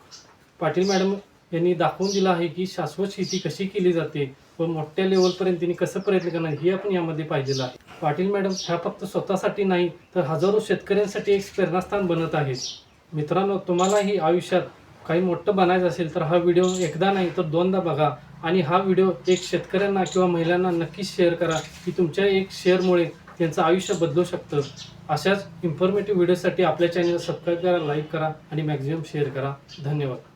पाटील मॅडम यांनी दाखवून दिलं आहे की शाश्वत शेती कशी केली जाते व मोठ्या लेवलपर्यंत त्यांनी कसं प्रयत्न करणार हे आपण यामध्ये पाहिलेलं आहे. पाटील मॅडम ह्या फक्त स्वतःसाठी नाही तर हजारो शेतकऱ्यांसाठी एक प्रेरणास्थान बनत आहेत. मित्रांनो, तुम्हालाही आयुष्यात काही मोठं बनायचं असेल तर हा व्हिडिओ एकदा नाही तर दोनदा बघा आणि हा व्हिडिओ एक शेतकऱ्यांना किंवा महिलांना नक्कीच शेअर करा की तुमच्या एक शेअरमुळे त्यांचं आयुष्य बदलू शकतं. अशाच इन्फॉर्मेटिव्ह व्हिडिओसाठी आपल्या चॅनलला सबस्क्राईब करा, लाईक करा आणि मॅक्झिमम शेअर करा. धन्यवाद.